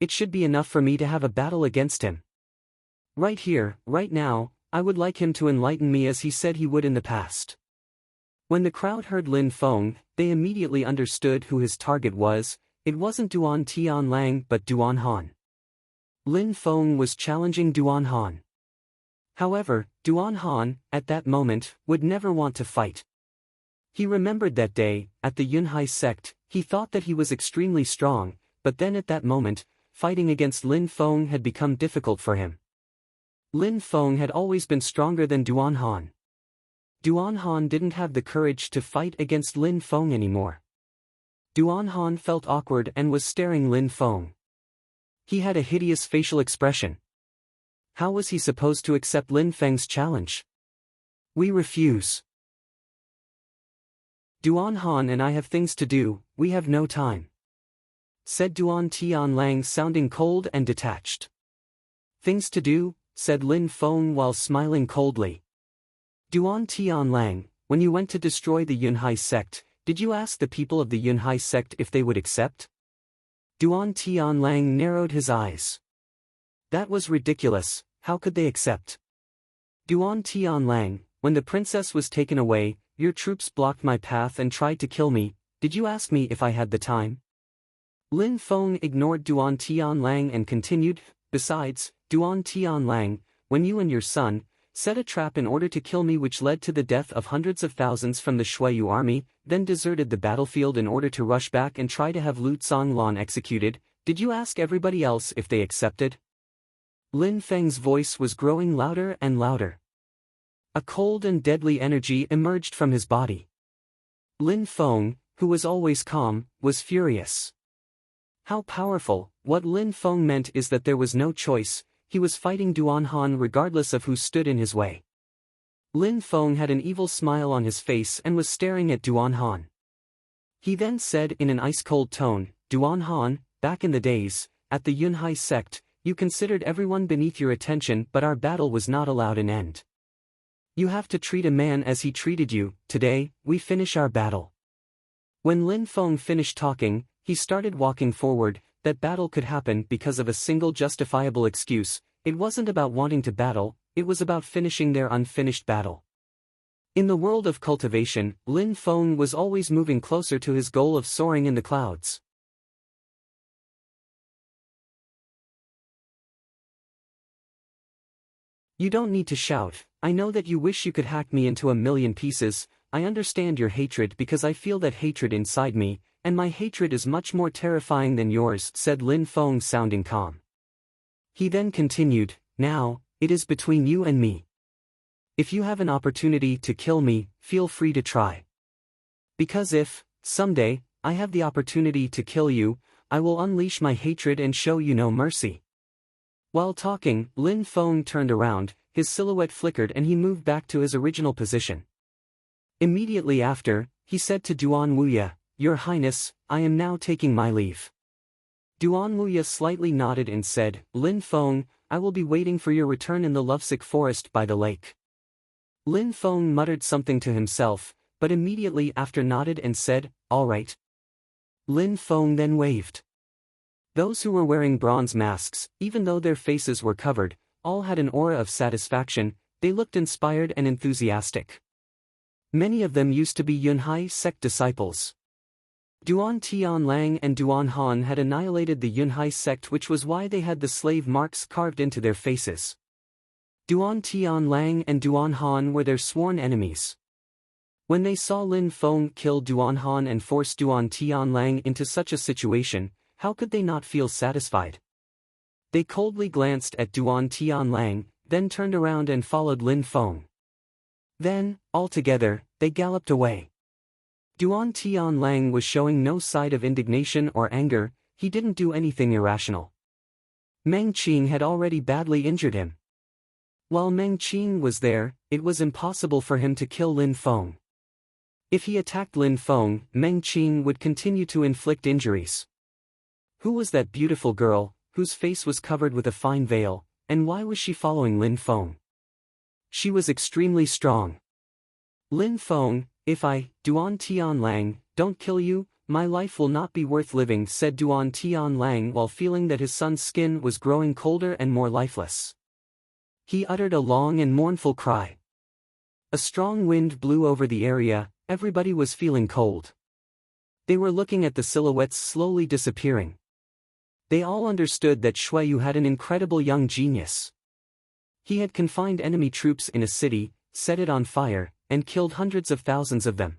It should be enough for me to have a battle against him. Right here, right now, I would like him to enlighten me as he said he would in the past. When the crowd heard Lin Feng, they immediately understood who his target was, it wasn't Duan Tianlang but Duan Han. Lin Feng was challenging Duan Han. However, Duan Han, at that moment, would never want to fight. He remembered that day, at the Yunhai sect, he thought that he was extremely strong, but then at that moment, fighting against Lin Feng had become difficult for him. Lin Feng had always been stronger than Duan Han. Duan Han didn't have the courage to fight against Lin Feng anymore. Duan Han felt awkward and was staring Lin Feng. He had a hideous facial expression. How was he supposed to accept Lin Feng's challenge? We refuse. Duan Han and I have things to do, we have no time, said Duan Tianlang sounding cold and detached. Things to do, said Lin Feng while smiling coldly. Duan Tianlang, when you went to destroy the Yunhai sect, did you ask the people of the Yunhai sect if they would accept? Duan Tianlang narrowed his eyes. That was ridiculous, how could they accept? Duan Tianlang, when the princess was taken away, your troops blocked my path and tried to kill me, did you ask me if I had the time? Lin Feng ignored Duan Tianlang and continued, besides, Duan Tianlang, when you and your son set a trap in order to kill me which led to the death of hundreds of thousands from the Shuiyu army, then deserted the battlefield in order to rush back and try to have Lu Zonglan executed, did you ask everybody else if they accepted? Lin Feng's voice was growing louder and louder. A cold and deadly energy emerged from his body. Lin Feng, who was always calm, was furious. How powerful! What Lin Feng meant is that there was no choice, he was fighting Duan Han regardless of who stood in his way. Lin Feng had an evil smile on his face and was staring at Duan Han. He then said in an ice-cold tone, Duan Han, back in the days, at the Yunhai sect, you considered everyone beneath your attention but our battle was not allowed an end. You have to treat a man as he treated you, today, we finish our battle. When Lin Feng finished talking, he started walking forward. That battle could happen because of a single justifiable excuse, it wasn't about wanting to battle, it was about finishing their unfinished battle. In the world of cultivation, Lin Feng was always moving closer to his goal of soaring in the clouds. You don't need to shout, I know that you wish you could hack me into a million pieces, I understand your hatred because I feel that hatred inside me, and my hatred is much more terrifying than yours, said Lin Feng sounding calm. He then continued, now, it is between you and me. If you have an opportunity to kill me, feel free to try. Because if, someday, I have the opportunity to kill you, I will unleash my hatred and show you no mercy. While talking, Lin Feng turned around, his silhouette flickered and he moved back to his original position. Immediately after, he said to Duan Wuya, "Your Highness, I am now taking my leave." Duan Wuya slightly nodded and said, "Lin Feng, I will be waiting for your return in the lovesick forest by the lake." Lin Feng muttered something to himself, but immediately after nodded and said, "All right." Lin Feng then waved. Those who were wearing bronze masks, even though their faces were covered, all had an aura of satisfaction. They looked inspired and enthusiastic. Many of them used to be Yunhai sect disciples. Duan Tianlang and Duan Han had annihilated the Yunhai sect, which was why they had the slave marks carved into their faces. Duan Tianlang and Duan Han were their sworn enemies. When they saw Lin Feng kill Duan Han and force Duan Tianlang into such a situation, how could they not feel satisfied? They coldly glanced at Duan Tianlang, then turned around and followed Lin Feng. Then, all together, they galloped away. Duan Tianlang was showing no sign of indignation or anger. He didn't do anything irrational. Meng Qing had already badly injured him. While Meng Qing was there, it was impossible for him to kill Lin Feng. If he attacked Lin Feng, Meng Qing would continue to inflict injuries. Who was that beautiful girl, whose face was covered with a fine veil, and why was she following Lin Feng? She was extremely strong. "Lin Feng, if I, Duan Tianlang, don't kill you, my life will not be worth living," said Duan Tianlang while feeling that his son's skin was growing colder and more lifeless. He uttered a long and mournful cry. A strong wind blew over the area. Everybody was feeling cold. They were looking at the silhouettes slowly disappearing. They all understood that Shuiyu had an incredible young genius. He had confined enemy troops in a city, set it on fire, and killed hundreds of thousands of them.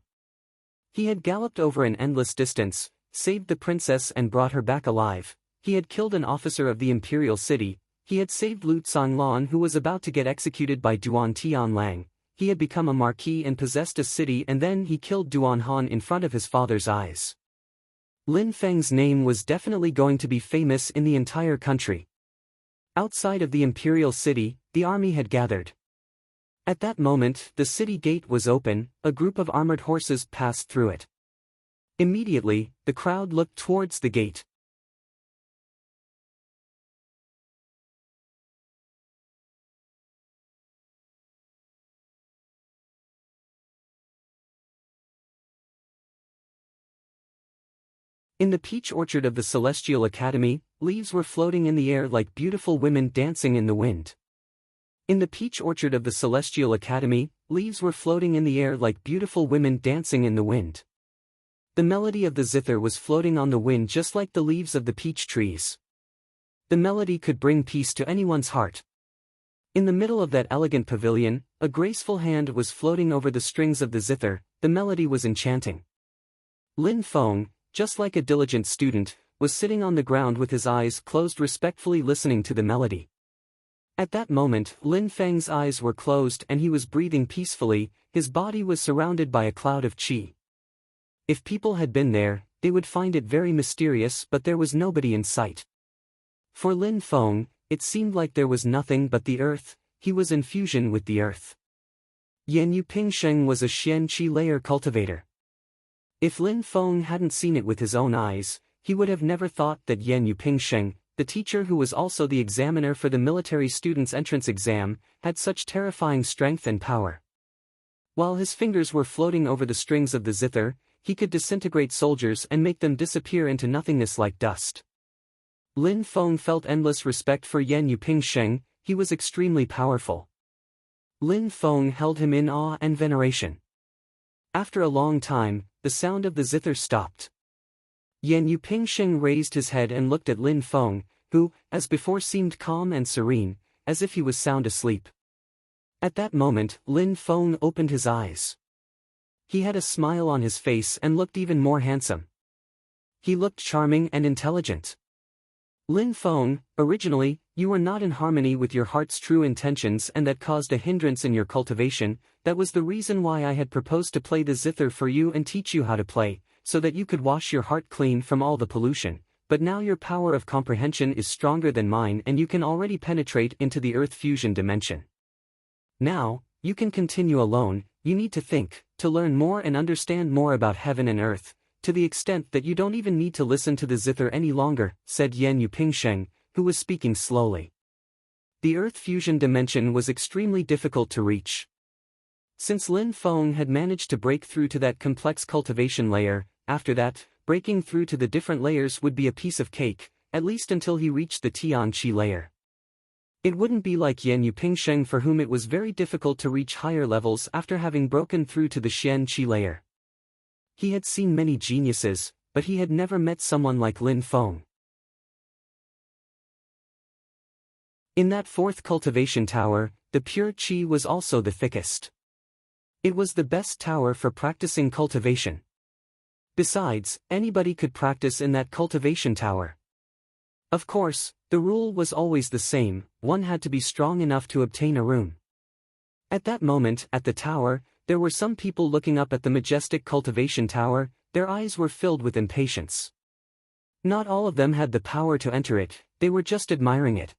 He had galloped over an endless distance, saved the princess and brought her back alive. He had killed an officer of the imperial city. He had saved Lu Tsanglan, who was about to get executed by Duan Tianlang. He had become a marquis and possessed a city, and then he killed Duan Han in front of his father's eyes. Lin Feng's name was definitely going to be famous in the entire country. Outside of the imperial city, the army had gathered. At that moment, the city gate was open. A group of armored horses passed through it. Immediately, the crowd looked towards the gate. In the peach orchard of the Celestial Academy, leaves were floating in the air like beautiful women dancing in the wind. In the peach orchard of the Celestial Academy, leaves were floating in the air like beautiful women dancing in the wind. The melody of the zither was floating on the wind just like the leaves of the peach trees. The melody could bring peace to anyone's heart. In the middle of that elegant pavilion, a graceful hand was floating over the strings of the zither. The melody was enchanting. Lin Feng, just like a diligent student, was sitting on the ground with his eyes closed, respectfully listening to the melody. At that moment, Lin Feng's eyes were closed and he was breathing peacefully. His body was surrounded by a cloud of qi. If people had been there, they would find it very mysterious, but there was nobody in sight. For Lin Feng, it seemed like there was nothing but the earth. He was in fusion with the earth. Yan Yupingsheng was a Xian Qi layer cultivator. If Lin Feng hadn't seen it with his own eyes, he would have never thought that Yan Yupingsheng, the teacher who was also the examiner for the military students' entrance exam, had such terrifying strength and power. While his fingers were floating over the strings of the zither, he could disintegrate soldiers and make them disappear into nothingness like dust. Lin Feng felt endless respect for Yan Yupingsheng. He was extremely powerful. Lin Feng held him in awe and veneration. After a long time, the sound of the zither stopped. Yan Yupingsheng raised his head and looked at Lin Feng, who, as before, seemed calm and serene, as if he was sound asleep. At that moment, Lin Feng opened his eyes. He had a smile on his face and looked even more handsome. He looked charming and intelligent. Lin Feng, originally, you were not in harmony with your heart's true intentions, and that caused a hindrance in your cultivation. That was the reason why I had proposed to play the zither for you and teach you how to play, so that you could wash your heart clean from all the pollution. But now your power of comprehension is stronger than mine and you can already penetrate into the earth fusion dimension. Now, you can continue alone. You need to think, to learn more and understand more about heaven and earth, to the extent that you don't even need to listen to the zither any longer, said Yan Yupingsheng, who was speaking slowly. The earth fusion dimension was extremely difficult to reach. Since Lin Feng had managed to break through to that complex cultivation layer, after that, breaking through to the different layers would be a piece of cake, at least until he reached the Tianqi layer. It wouldn't be like Yan Yupingsheng, for whom it was very difficult to reach higher levels after having broken through to the Xianqi layer. He had seen many geniuses, but he had never met someone like Lin Feng. In that fourth cultivation tower, the pure qi was also the thickest. It was the best tower for practicing cultivation. Besides, anybody could practice in that cultivation tower. Of course, the rule was always the same: one had to be strong enough to obtain a room. At that moment, at the tower, there were some people looking up at the majestic cultivation tower. Their eyes were filled with impatience. Not all of them had the power to enter it, they were just admiring it.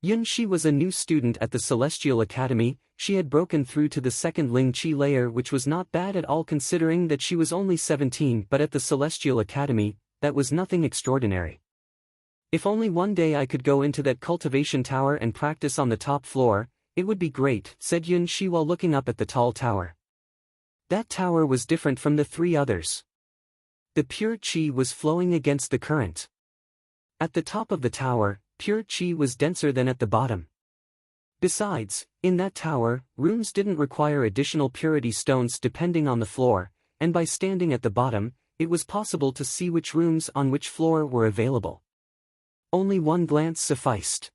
Yunxi was a new student at the Celestial Academy. She had broken through to the second Ling Qi layer, which was not bad at all considering that she was only 17, but at the Celestial Academy, that was nothing extraordinary. If only one day I could go into that cultivation tower and practice on the top floor, it would be great, said Yunxi while looking up at the tall tower. That tower was different from the three others. The pure qi was flowing against the current. At the top of the tower, pure qi was denser than at the bottom. Besides, in that tower, rooms didn't require additional purity stones depending on the floor, and by standing at the bottom, it was possible to see which rooms on which floor were available. Only one glance sufficed.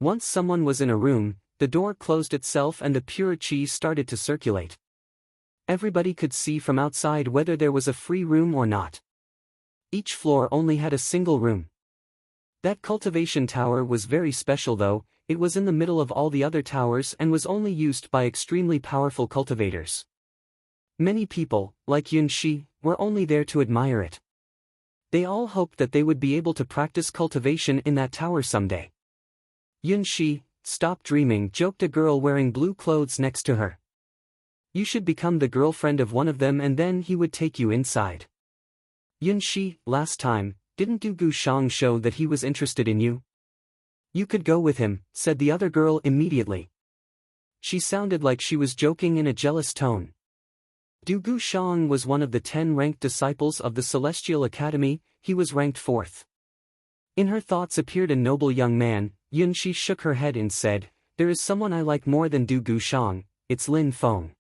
Once someone was in a room, the door closed itself and the pure qi started to circulate. Everybody could see from outside whether there was a free room or not. Each floor only had a single room. That cultivation tower was very special though. It was in the middle of all the other towers and was only used by extremely powerful cultivators. Many people, like Yunxi, were only there to admire it. They all hoped that they would be able to practice cultivation in that tower someday. Yunxi, stop dreaming, joked a girl wearing blue clothes next to her. You should become the girlfriend of one of them and then he would take you inside. Yunxi, last time, didn't Du Gushang show that he was interested in you? You could go with him, said the other girl immediately. She sounded like she was joking in a jealous tone. Du Gushang was one of the 10 ranked disciples of the Celestial Academy. He was ranked 4th. In her thoughts appeared a noble young man. Yunxi shook her head and said, there is someone I like more than Du Gushang, it's Lin Feng.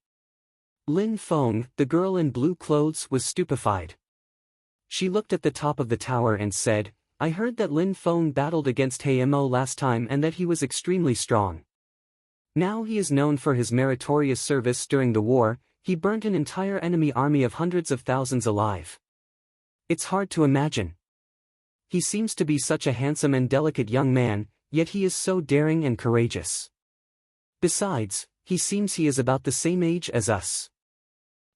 Lin Feng, the girl in blue clothes, was stupefied. She looked at the top of the tower and said, I heard that Lin Feng battled against Mo last time and that he was extremely strong. Now he is known for his meritorious service during the war. He burnt an entire enemy army of hundreds of thousands alive. It's hard to imagine. He seems to be such a handsome and delicate young man, yet he is so daring and courageous. Besides, he seems he is about the same age as us.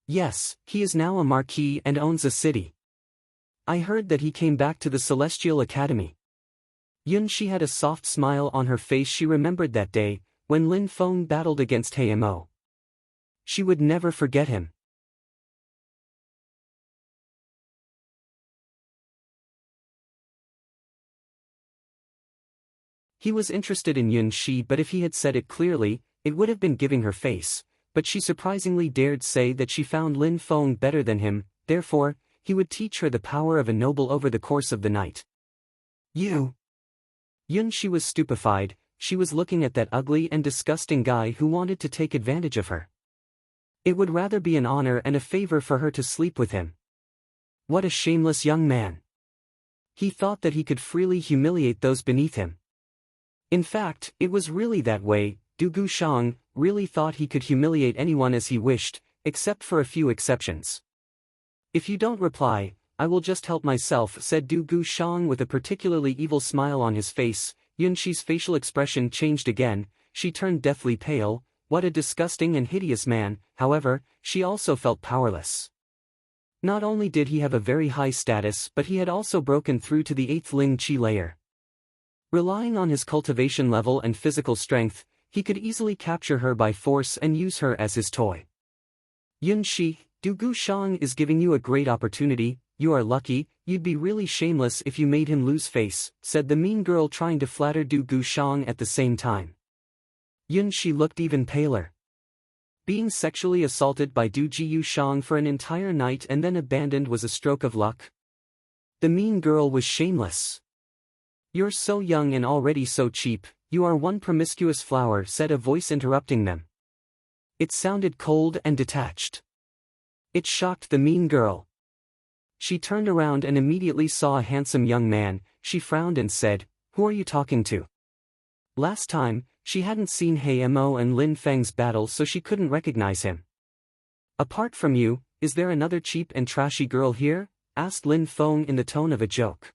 Yes, he is now a marquis and owns a city. I heard that he came back to the Celestial Academy. Yunxi had a soft smile on her face. She remembered that day, when Lin Feng battled against Mo. She would never forget him. He was interested in Yunxi, but if he had said it clearly, it would have been giving her face, but she surprisingly dared say that she found Lin Feng better than him, therefore, he would teach her the power of a noble over the course of the night. You? Yunxi was stupefied. She was looking at that ugly and disgusting guy who wanted to take advantage of her. It would rather be an honor and a favor for her to sleep with him. What a shameless young man. He thought that he could freely humiliate those beneath him. In fact, it was really that way. Du Gushang really thought he could humiliate anyone as he wished, except for a few exceptions. If you don't reply, I will just help myself, said Du Gushang with a particularly evil smile on his face. Yunxi's facial expression changed again. She turned deathly pale. What a disgusting and hideous man. However, she also felt powerless. Not only did he have a very high status, but he had also broken through to the 8th Ling Qi layer. Relying on his cultivation level and physical strength, he could easily capture her by force and use her as his toy. Yun Shi, Du Gushang is giving you a great opportunity, you are lucky, you'd be really shameless if you made him lose face, said the mean girl trying to flatter Du Gushang at the same time. Yun Shi looked even paler. Being sexually assaulted by Du Gushang for an entire night and then abandoned was a stroke of luck. The mean girl was shameless. You're so young and already so cheap, you are one promiscuous flower, said a voice interrupting them. It sounded cold and detached. It shocked the mean girl. She turned around and immediately saw a handsome young man. She frowned and said, "Who are you talking to?" Last time, she hadn't seen He Mo and Lin Feng's battle, so she couldn't recognize him. "Apart from you, is there another cheap and trashy girl here?" asked Lin Feng in the tone of a joke.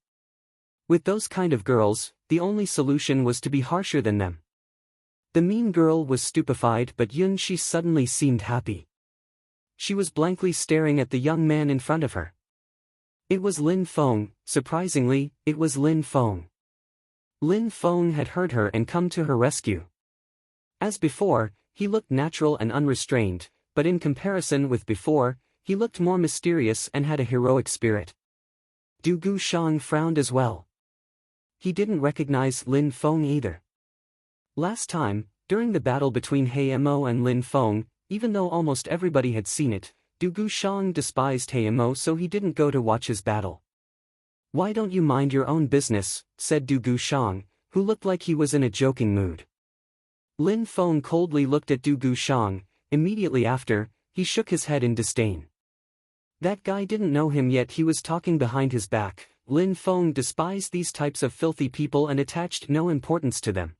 With those kind of girls, the only solution was to be harsher than them. The mean girl was stupefied, but Yun Shi suddenly seemed happy. She was blankly staring at the young man in front of her. It was Lin Feng. Surprisingly, it was Lin Feng. Lin Feng had heard her and come to her rescue. As before, he looked natural and unrestrained, but in comparison with before, he looked more mysterious and had a heroic spirit. Du Gushang frowned as well. He didn't recognize Lin Feng either. Last time, during the battle between He Mo and Lin Feng, even though almost everybody had seen it, Du Gushang despised He Mo, so he didn't go to watch his battle. "Why don't you mind your own business?" said Du Gushang, who looked like he was in a joking mood. Lin Feng coldly looked at Du Gushang. Immediately after, he shook his head in disdain. That guy didn't know him yet, he was talking behind his back. Lin Feng despised these types of filthy people and attached no importance to them.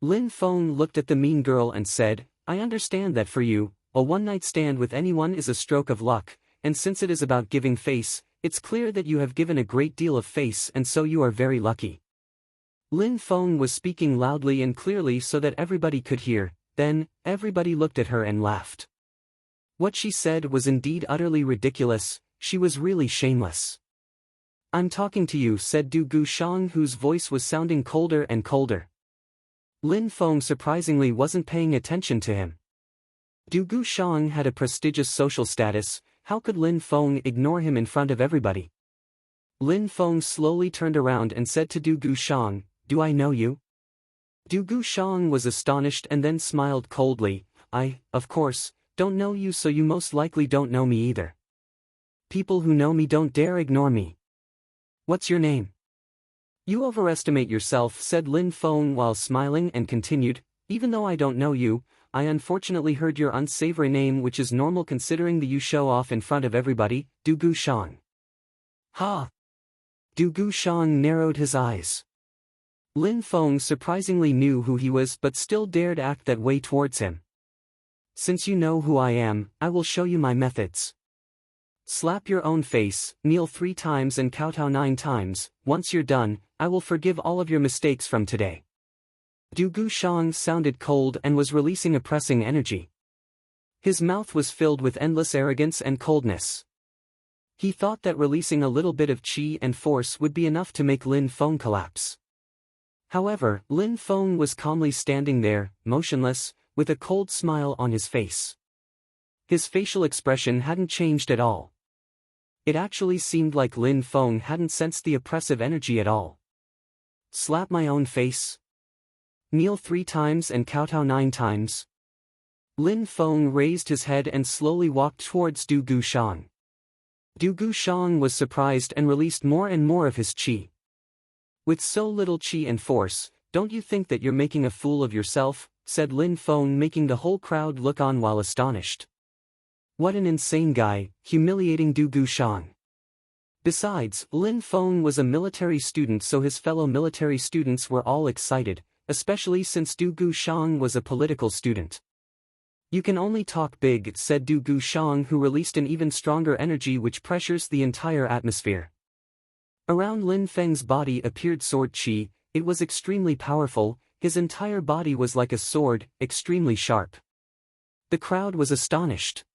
Lin Feng looked at the mean girl and said, "I understand that for you, a one-night stand with anyone is a stroke of luck, and since it is about giving face, it's clear that you have given a great deal of face and so you are very lucky." Lin Feng was speaking loudly and clearly so that everybody could hear. Then, everybody looked at her and laughed. What she said was indeed utterly ridiculous. She was really shameless. "I'm talking to you," said Du Gushang, whose voice was sounding colder and colder. Lin Feng surprisingly wasn't paying attention to him. Du Gushang had a prestigious social status. How could Lin Feng ignore him in front of everybody? Lin Feng slowly turned around and said to Du Gushang, "Do I know you?" Du Gushang was astonished and then smiled coldly. "I, of course, don't know you, so you most likely don't know me either. People who know me don't dare ignore me. What's your name?" "You overestimate yourself," said Lin Feng while smiling, and continued, "Even though I don't know you, I unfortunately heard your unsavory name, which is normal considering that you show off in front of everybody, Du Gushang." "Ha!" Du Gushang narrowed his eyes. Lin Feng surprisingly knew who he was but still dared act that way towards him. "Since you know who I am, I will show you my methods. Slap your own face, kneel 3 times and kowtow 9 times, once you're done, I will forgive all of your mistakes from today." Du Gushang sounded cold and was releasing oppressing energy. His mouth was filled with endless arrogance and coldness. He thought that releasing a little bit of qi and force would be enough to make Lin Feng collapse. However, Lin Feng was calmly standing there, motionless, with a cold smile on his face. His facial expression hadn't changed at all. It actually seemed like Lin Feng hadn't sensed the oppressive energy at all. "Slap my own face? Kneel 3 times and kowtow 9 times? Lin Feng raised his head and slowly walked towards Du Gushang. Du Gushang was surprised and released more and more of his qi. "With so little qi and force, don't you think that you're making a fool of yourself?" said Lin Feng, making the whole crowd look on while astonished. What an insane guy, humiliating Du Gushang. Besides, Lin Feng was a military student, so his fellow military students were all excited, especially since Du Gushang was a political student. "You can only talk big," said Du Gushang, who released an even stronger energy which pressures the entire atmosphere. Around Lin Feng's body appeared sword qi. It was extremely powerful. His entire body was like a sword, extremely sharp. The crowd was astonished.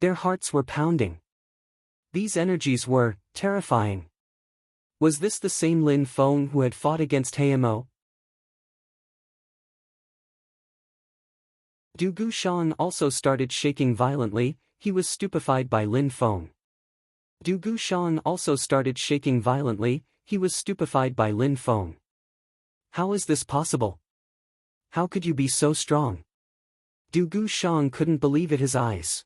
Their hearts were pounding. These energies were terrifying. Was this the same Lin Feng who had fought against He Mo? Du Gushang also started shaking violently. He was stupefied by Lin Feng. Du Gushang also started shaking violently. He was stupefied by Lin Feng. How is this possible? How could you be so strong? Du Gushang couldn't believe his eyes.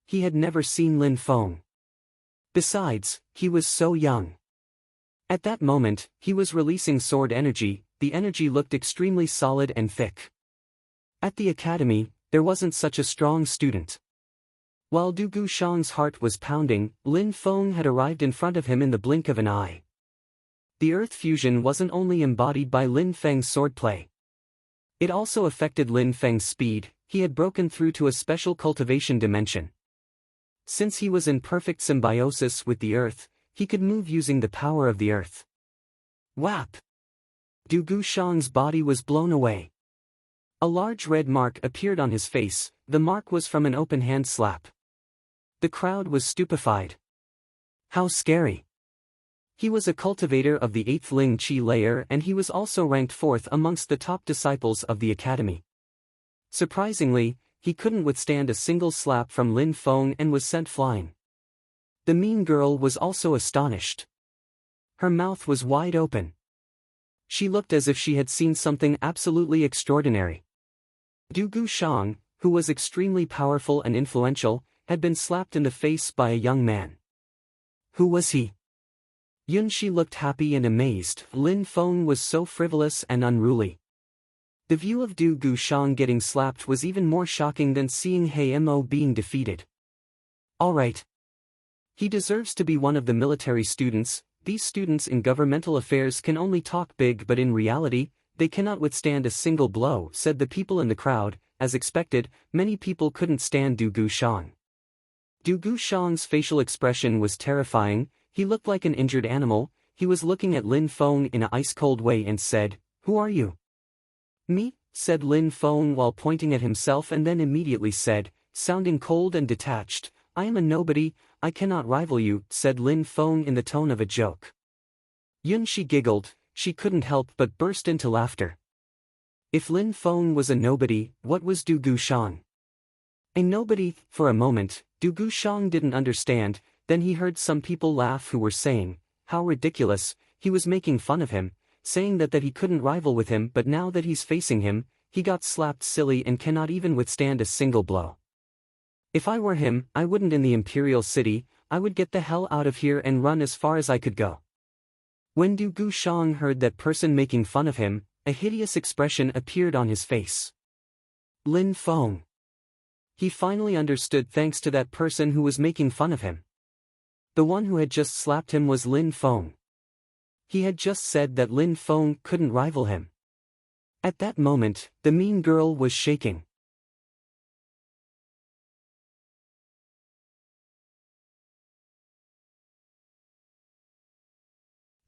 He had never seen Lin Feng. Besides, he was so young. At that moment, he was releasing sword energy. The energy looked extremely solid and thick. At the academy, there wasn't such a strong student. While Du Gushang's heart was pounding, Lin Feng had arrived in front of him in the blink of an eye. The earth fusion wasn't only embodied by Lin Feng's swordplay. It also affected Lin Feng's speed. He had broken through to a special cultivation dimension. Since he was in perfect symbiosis with the earth, he could move using the power of the earth. Whap! Du Gushang's body was blown away. A large red mark appeared on his face. The mark was from an open hand slap. The crowd was stupefied. How scary! He was a cultivator of the 8th Ling Qi layer, and he was also ranked 4th amongst the top disciples of the academy. Surprisingly, he couldn't withstand a single slap from Lin Feng and was sent flying. The mean girl was also astonished. Her mouth was wide open. She looked as if she had seen something absolutely extraordinary. Du Gushang, who was extremely powerful and influential, had been slapped in the face by a young man. Who was he? Yunxi looked happy and amazed. Lin Feng was so frivolous and unruly. The view of Du Gushang getting slapped was even more shocking than seeing He Mo being defeated. Alright. He deserves to be one of the military students. These students in governmental affairs can only talk big, but in reality, they cannot withstand a single blow, said the people in the crowd. As expected, many people couldn't stand Du Gushang. Du Gushang's facial expression was terrifying. He looked like an injured animal. He was looking at Lin Feng in an ice-cold way and said, "Who are you?" "Me," said Lin Feng while pointing at himself, and then immediately said, sounding cold and detached, "I am a nobody. I cannot rival you," said Lin Feng in the tone of a joke. Yunxi giggled. She couldn't help but burst into laughter. If Lin Feng was a nobody, what was Du Gushang? A nobody? For a moment, Du Gushang didn't understand. Then he heard some people laugh who were saying, "How ridiculous," he was making fun of him, saying that he couldn't rival with him, but now that he's facing him, he got slapped silly and cannot even withstand a single blow. If I were him, I wouldn't in the Imperial City. I would get the hell out of here and run as far as I could go. When Du Gushang heard that person making fun of him, a hideous expression appeared on his face. Lin Feng. He finally understood thanks to that person who was making fun of him. The one who had just slapped him was Lin Feng. He had just said that Lin Feng couldn't rival him. At that moment, the mean girl was shaking.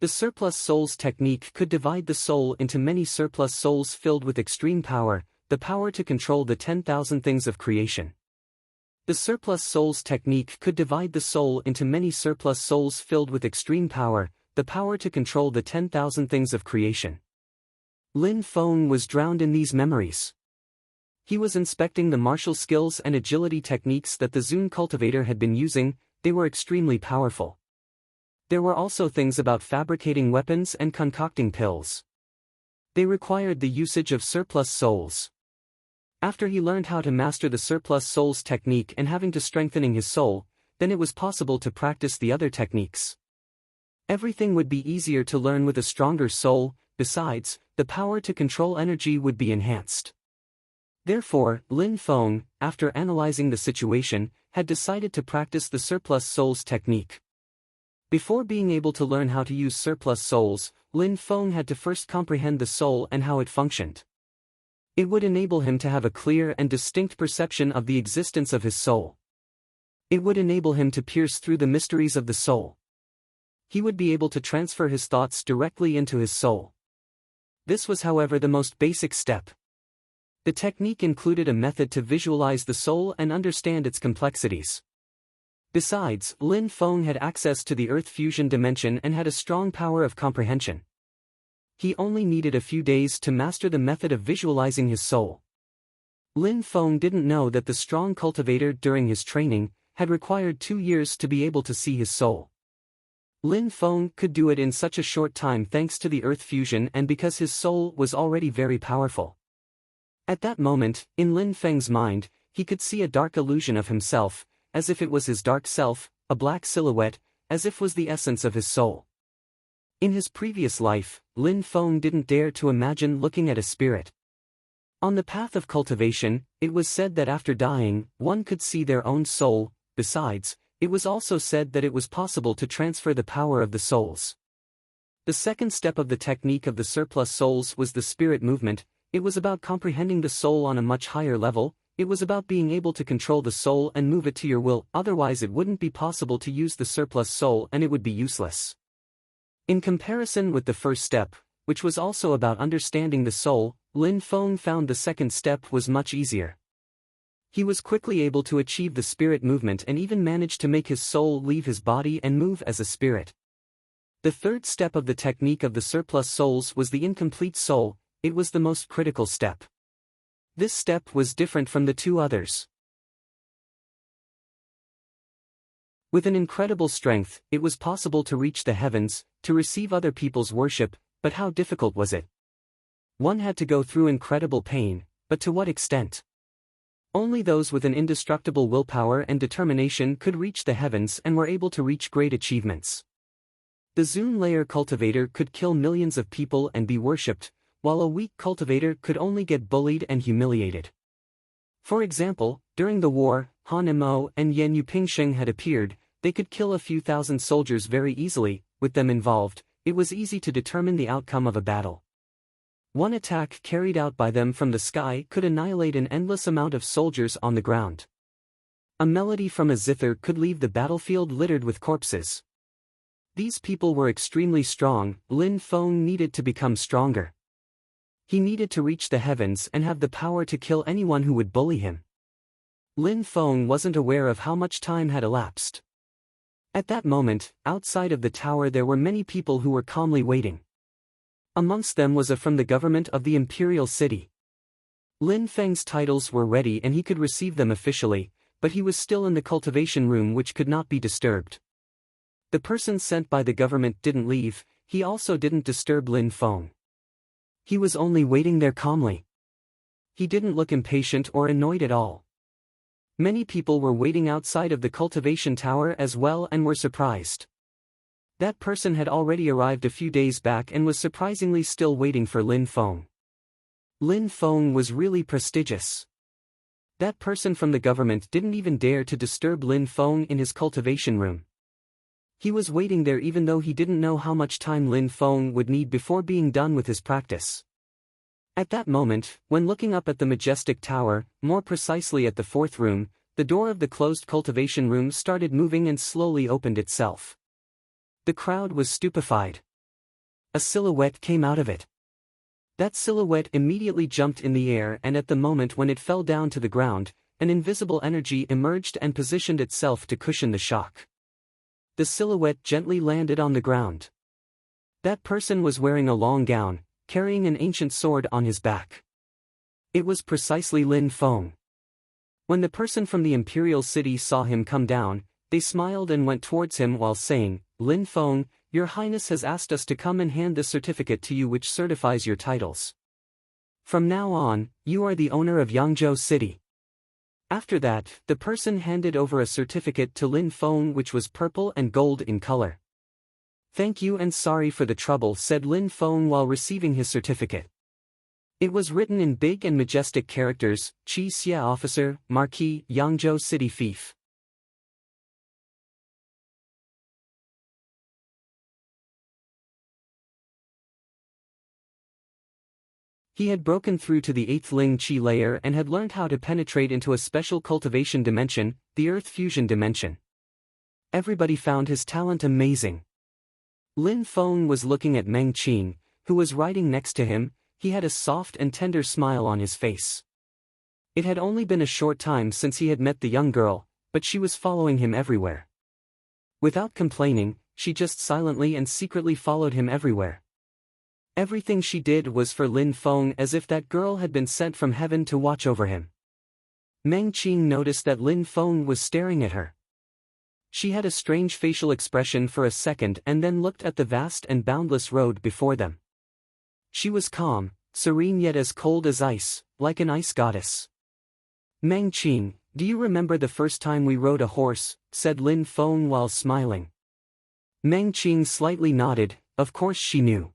The surplus souls technique could divide the soul into many surplus souls filled with extreme power, the power to control the 10,000 things of creation. The surplus souls technique could divide the soul into many surplus souls filled with extreme power, the power to control the 10,000 things of creation. Lin Feng was drowned in these memories. He was inspecting the martial skills and agility techniques that the Zun cultivator had been using. They were extremely powerful. There were also things about fabricating weapons and concocting pills. They required the usage of surplus souls. After he learned how to master the surplus souls technique and having to strengthening his soul, then it was possible to practice the other techniques. Everything would be easier to learn with a stronger soul. Besides, the power to control energy would be enhanced. Therefore, Lin Feng, after analyzing the situation, had decided to practice the surplus souls technique. Before being able to learn how to use surplus souls, Lin Feng had to first comprehend the soul and how it functioned. It would enable him to have a clear and distinct perception of the existence of his soul. It would enable him to pierce through the mysteries of the soul. He would be able to transfer his thoughts directly into his soul. This was, however, the most basic step. The technique included a method to visualize the soul and understand its complexities. Besides, Lin Feng had access to the Earth fusion dimension and had a strong power of comprehension. He only needed a few days to master the method of visualizing his soul. Lin Feng didn't know that the strong cultivator during his training had required 2 years to be able to see his soul. Lin Feng could do it in such a short time thanks to the earth fusion and because his soul was already very powerful. At that moment, in Lin Feng's mind, he could see a dark illusion of himself, as if it was his dark self, a black silhouette, as if was the essence of his soul. In his previous life, Lin Feng didn't dare to imagine looking at a spirit. On the path of cultivation, it was said that after dying, one could see their own soul. Besides, it was also said that it was possible to transfer the power of the souls. The second step of the technique of the surplus souls was the spirit movement. It was about comprehending the soul on a much higher level. It was about being able to control the soul and move it to your will, otherwise it wouldn't be possible to use the surplus soul and it would be useless. In comparison with the first step, which was also about understanding the soul, Lin Feng found the second step was much easier. He was quickly able to achieve the spirit movement and even managed to make his soul leave his body and move as a spirit. The third step of the technique of the surplus souls was the incomplete soul. It was the most critical step. This step was different from the two others. With an incredible strength, it was possible to reach the heavens, to receive other people's worship, but how difficult was it? One had to go through incredible pain, but to what extent? Only those with an indestructible willpower and determination could reach the heavens and were able to reach great achievements. The Zun layer cultivator could kill millions of people and be worshipped, while a weak cultivator could only get bullied and humiliated. For example, during the war, Han Mo and Yan Yupingsheng had appeared. They could kill a few thousand soldiers very easily. With them involved, it was easy to determine the outcome of a battle. One attack carried out by them from the sky could annihilate an endless amount of soldiers on the ground. A melody from a zither could leave the battlefield littered with corpses. These people were extremely strong. Lin Feng needed to become stronger. He needed to reach the heavens and have the power to kill anyone who would bully him. Lin Feng wasn't aware of how much time had elapsed. At that moment, outside of the tower there were many people who were calmly waiting. Amongst them was a from the government of the imperial city. Lin Feng's titles were ready and he could receive them officially, but he was still in the cultivation room which could not be disturbed. The person sent by the government didn't leave. He also didn't disturb Lin Feng. He was only waiting there calmly. He didn't look impatient or annoyed at all. Many people were waiting outside of the cultivation tower as well and were surprised. That person had already arrived a few days back and was surprisingly still waiting for Lin Feng. Lin Feng was really prestigious. That person from the government didn't even dare to disturb Lin Feng in his cultivation room. He was waiting there even though he didn't know how much time Lin Feng would need before being done with his practice. At that moment, when looking up at the majestic tower, more precisely at the fourth room, the door of the closed cultivation room started moving and slowly opened itself. The crowd was stupefied. A silhouette came out of it. That silhouette immediately jumped in the air and at the moment when it fell down to the ground, an invisible energy emerged and positioned itself to cushion the shock. The silhouette gently landed on the ground. That person was wearing a long gown, carrying an ancient sword on his back. It was precisely Lin Feng. When the person from the imperial city saw him come down, they smiled and went towards him while saying, "Lin Feng, Your Highness has asked us to come and hand this certificate to you which certifies your titles. From now on, you are the owner of Yangzhou City." After that, the person handed over a certificate to Lin Feng which was purple and gold in color. "Thank you and sorry for the trouble," said Lin Feng while receiving his certificate. It was written in big and majestic characters, "Qi Xia Officer, Marquis, Yangzhou City Fief." He had broken through to the 8th Ling Qi layer and had learned how to penetrate into a special cultivation dimension, the Earth Fusion dimension. Everybody found his talent amazing. Lin Feng was looking at Meng Qing, who was riding next to him. He had a soft and tender smile on his face. It had only been a short time since he had met the young girl, but she was following him everywhere. Without complaining, she just silently and secretly followed him everywhere. Everything she did was for Lin Feng as if that girl had been sent from heaven to watch over him. Meng Qing noticed that Lin Feng was staring at her. She had a strange facial expression for a second and then looked at the vast and boundless road before them. She was calm, serene yet as cold as ice, like an ice goddess. "Meng Qing, do you remember the first time we rode a horse?" said Lin Feng while smiling. Meng Qing slightly nodded, of course she knew.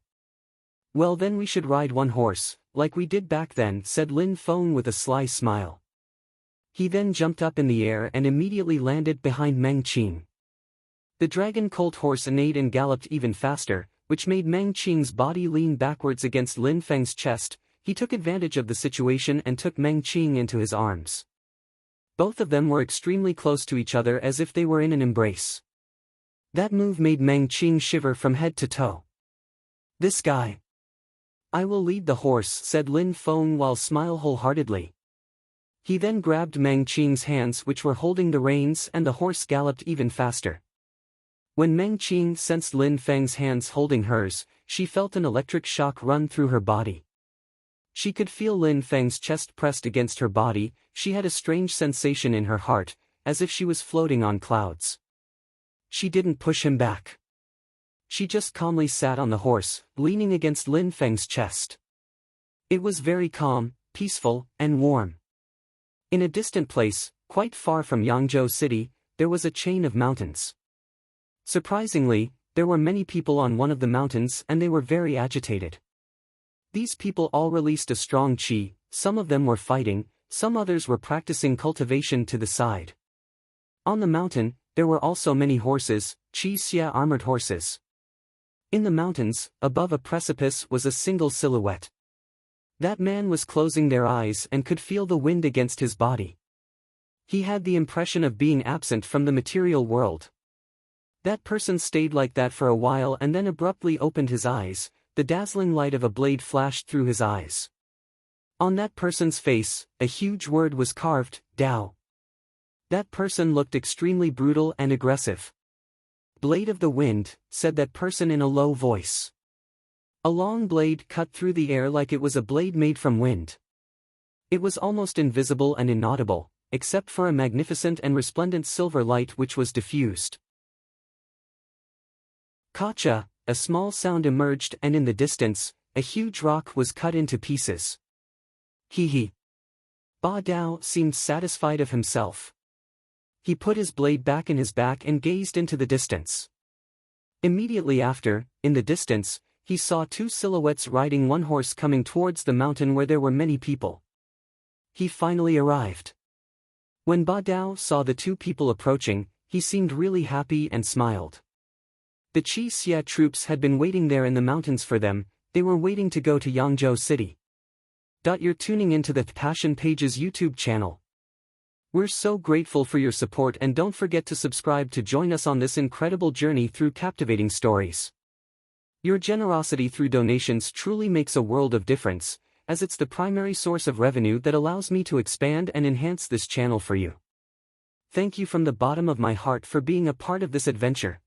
"Well then we should ride one horse, like we did back then," said Lin Feng with a sly smile. He then jumped up in the air and immediately landed behind Meng Qing. The dragon colt horse neighed and galloped even faster, which made Meng Qing's body lean backwards against Lin Feng's chest. He took advantage of the situation and took Meng Qing into his arms. Both of them were extremely close to each other as if they were in an embrace. That move made Meng Qing shiver from head to toe. "This guy. I will lead the horse," said Lin Feng while smiling wholeheartedly. He then grabbed Meng Qing's hands which were holding the reins and the horse galloped even faster. When Meng Qing sensed Lin Feng's hands holding hers, she felt an electric shock run through her body. She could feel Lin Feng's chest pressed against her body. She had a strange sensation in her heart, as if she was floating on clouds. She didn't push him back. She just calmly sat on the horse, leaning against Lin Feng's chest. It was very calm, peaceful, and warm. In a distant place, quite far from Yangzhou City, there was a chain of mountains. Surprisingly, there were many people on one of the mountains and they were very agitated. These people all released a strong qi, some of them were fighting, some others were practicing cultivation to the side. On the mountain, there were also many horses, qi xia armored horses. In the mountains, above a precipice was a single silhouette. That man was closing their eyes and could feel the wind against his body. He had the impression of being absent from the material world. That person stayed like that for a while and then abruptly opened his eyes. The dazzling light of a blade flashed through his eyes. On that person's face, a huge word was carved, Dao. That person looked extremely brutal and aggressive. "Blade of the wind," said that person in a low voice. A long blade cut through the air like it was a blade made from wind. It was almost invisible and inaudible, except for a magnificent and resplendent silver light which was diffused. Kacha, a small sound emerged and in the distance, a huge rock was cut into pieces. He. Ba Dao seemed satisfied of himself. He put his blade back in his back and gazed into the distance. Immediately after, in the distance, he saw two silhouettes riding one horse coming towards the mountain where there were many people. He finally arrived. When Ba Dao saw the two people approaching, he seemed really happy and smiled. The Qi Xia troops had been waiting there in the mountains for them. They were waiting to go to Yangzhou City. You're tuning into the Passion Pages YouTube channel. We're so grateful for your support and don't forget to subscribe to join us on this incredible journey through captivating stories. Your generosity through donations truly makes a world of difference, as it's the primary source of revenue that allows me to expand and enhance this channel for you. Thank you from the bottom of my heart for being a part of this adventure.